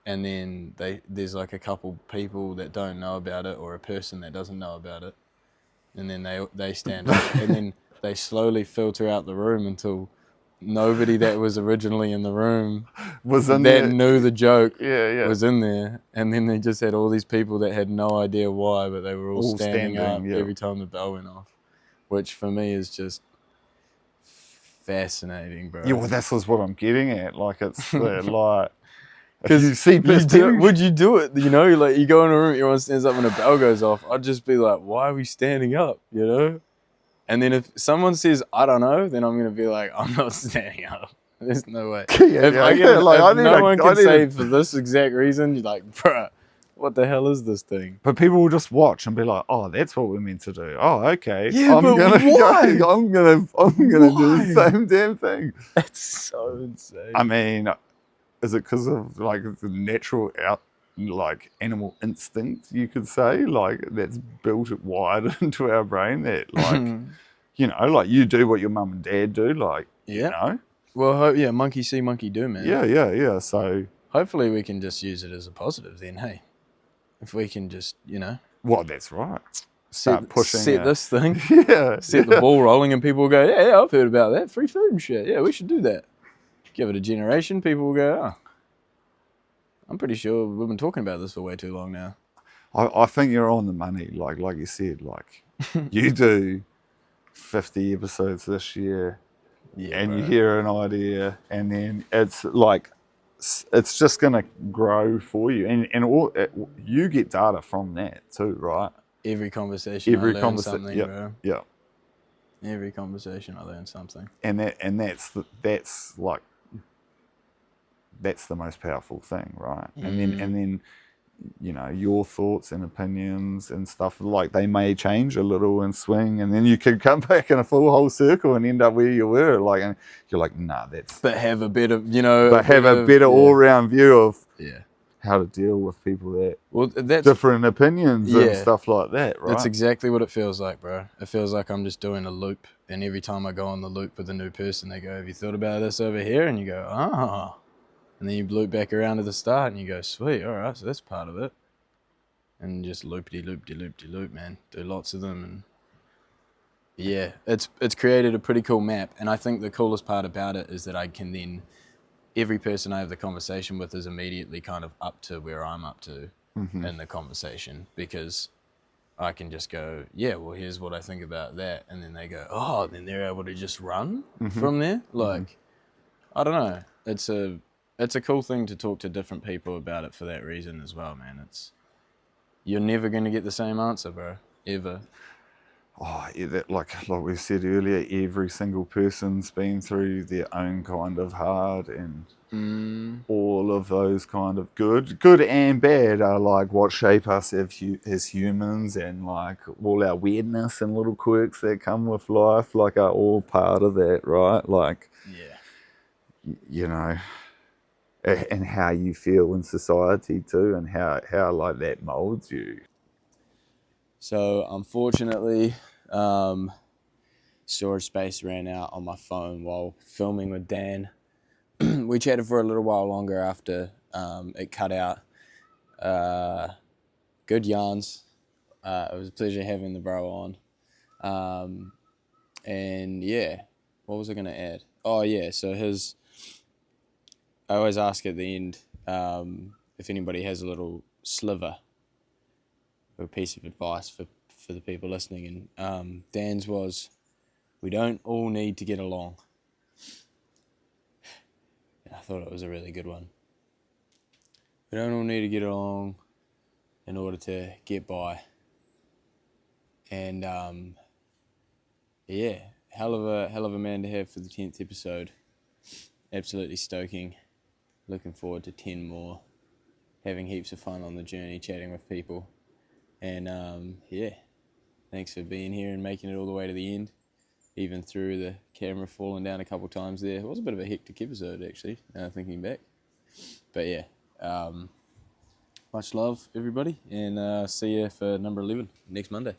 A: and then there's like a couple people that don't know about it, or a person that doesn't know about it, and then they stand up, and then they slowly filter out the room until nobody that was originally in the room
B: Was in
A: that
B: there.
A: knew the joke
B: Yeah.
A: was in there, and then they just had all these people that had no idea why, but they were all standing up
B: yeah.
A: every time the bell went off, which for me is just fascinating, bro.
B: Yeah, well, that's what I'm getting at. Like, it's like, if
A: Because
B: you see people,
A: would you do it? You know, like you go in a room, everyone stands up, and a bell goes off. I'd just be like, "Why are we standing up?" You know. And then if someone says, "I don't know," then I'm gonna be like, "I'm not standing up." There's no way. If no one can say for this exact reason, you're like, "Bruh, what the hell is this thing?"
B: But people will just watch and be like, "Oh, that's what we're meant to do." Oh, okay.
A: Yeah, but why?
B: I'm gonna do
A: Why?
B: the same damn thing.
A: That's so insane.
B: I mean, is it because of like the natural animal instinct? You could say like that's built wired into our brain that like you do what your mum and dad do, like
A: Yeah. Well, monkey see, monkey do, man.
B: Yeah. So
A: Hopefully we can just use it as a positive then, hey. If we can just,
B: well, that's right. Start pushing.
A: Set this thing.
B: Yeah.
A: Set the ball rolling, and people will go, yeah, I've heard about that. Free food and shit. Yeah, we should do that. Give it a generation, people will go, oh, I'm pretty sure we've been talking about this for way too long now.
B: I think you're on the money. Like you said, like you do 50 episodes this year, and
A: bro.
B: you hear an idea, and then it's like it's just gonna grow for you, and you get data from that too, right?
A: Every conversation, I learn something, bro.
B: Yeah.
A: Every conversation I learn something.
B: And that's the most powerful thing, right? And then you know, your thoughts and opinions and stuff, like, they may change a little and swing, and then you could come back in a full whole circle and end up where you were, like, and you're like, nah, that's...
A: But have a bit of, you know...
B: But have a better all-round view of how to deal with people that...
A: Well, that's...
B: different opinions and stuff like that, right?
A: That's exactly what it feels like, bro. It feels like I'm just doing a loop, and every time I go on the loop with a new person, they go, have you thought about this over here? And you go, ah. And then you loop back around to the start, and you go, sweet, all right, so that's part of it. And just loop-de-loop-de-loop-de-loop, man. Do lots of them, and yeah, it's created a pretty cool map. And I think the coolest part about it is that I can then, every person I have the conversation with is immediately kind of up to where I'm up to in the conversation, because I can just go, yeah, well, here's what I think about that. And then they go, oh, then they're able to just run from there. Like, I don't know. It's a cool thing to talk to different people about it for that reason as well, man. You're never going to get the same answer, bro, ever.
B: Oh, yeah, that, like we said earlier, every single person's been through their own kind of hard, and all of those kind of good and bad are like what shape us as humans, and like all our weirdness and little quirks that come with life, like, are all part of that, right? Like, you know, and how you feel in society too, and how like that molds you.
A: So unfortunately, storage space ran out on my phone while filming with Dan. We chatted for a little while longer after it cut out. Good yarns. It was a pleasure having the bro on. And yeah, what was I going to add? Oh yeah, so I always ask at the end if anybody has a little sliver or a piece of advice for the people listening. And Dan's was, we don't all need to get along. And I thought it was a really good one. We don't all need to get along in order to get by. And yeah, hell of a man to have for the 10th episode. Absolutely stoking. Looking forward to 10 more. Having heaps of fun on the journey, chatting with people. And yeah, thanks for being here and making it all the way to the end. Even through the camera falling down a couple times there. It was a bit of a hectic episode, actually, thinking back. But yeah, much love, everybody, and see you for number 11 next Monday.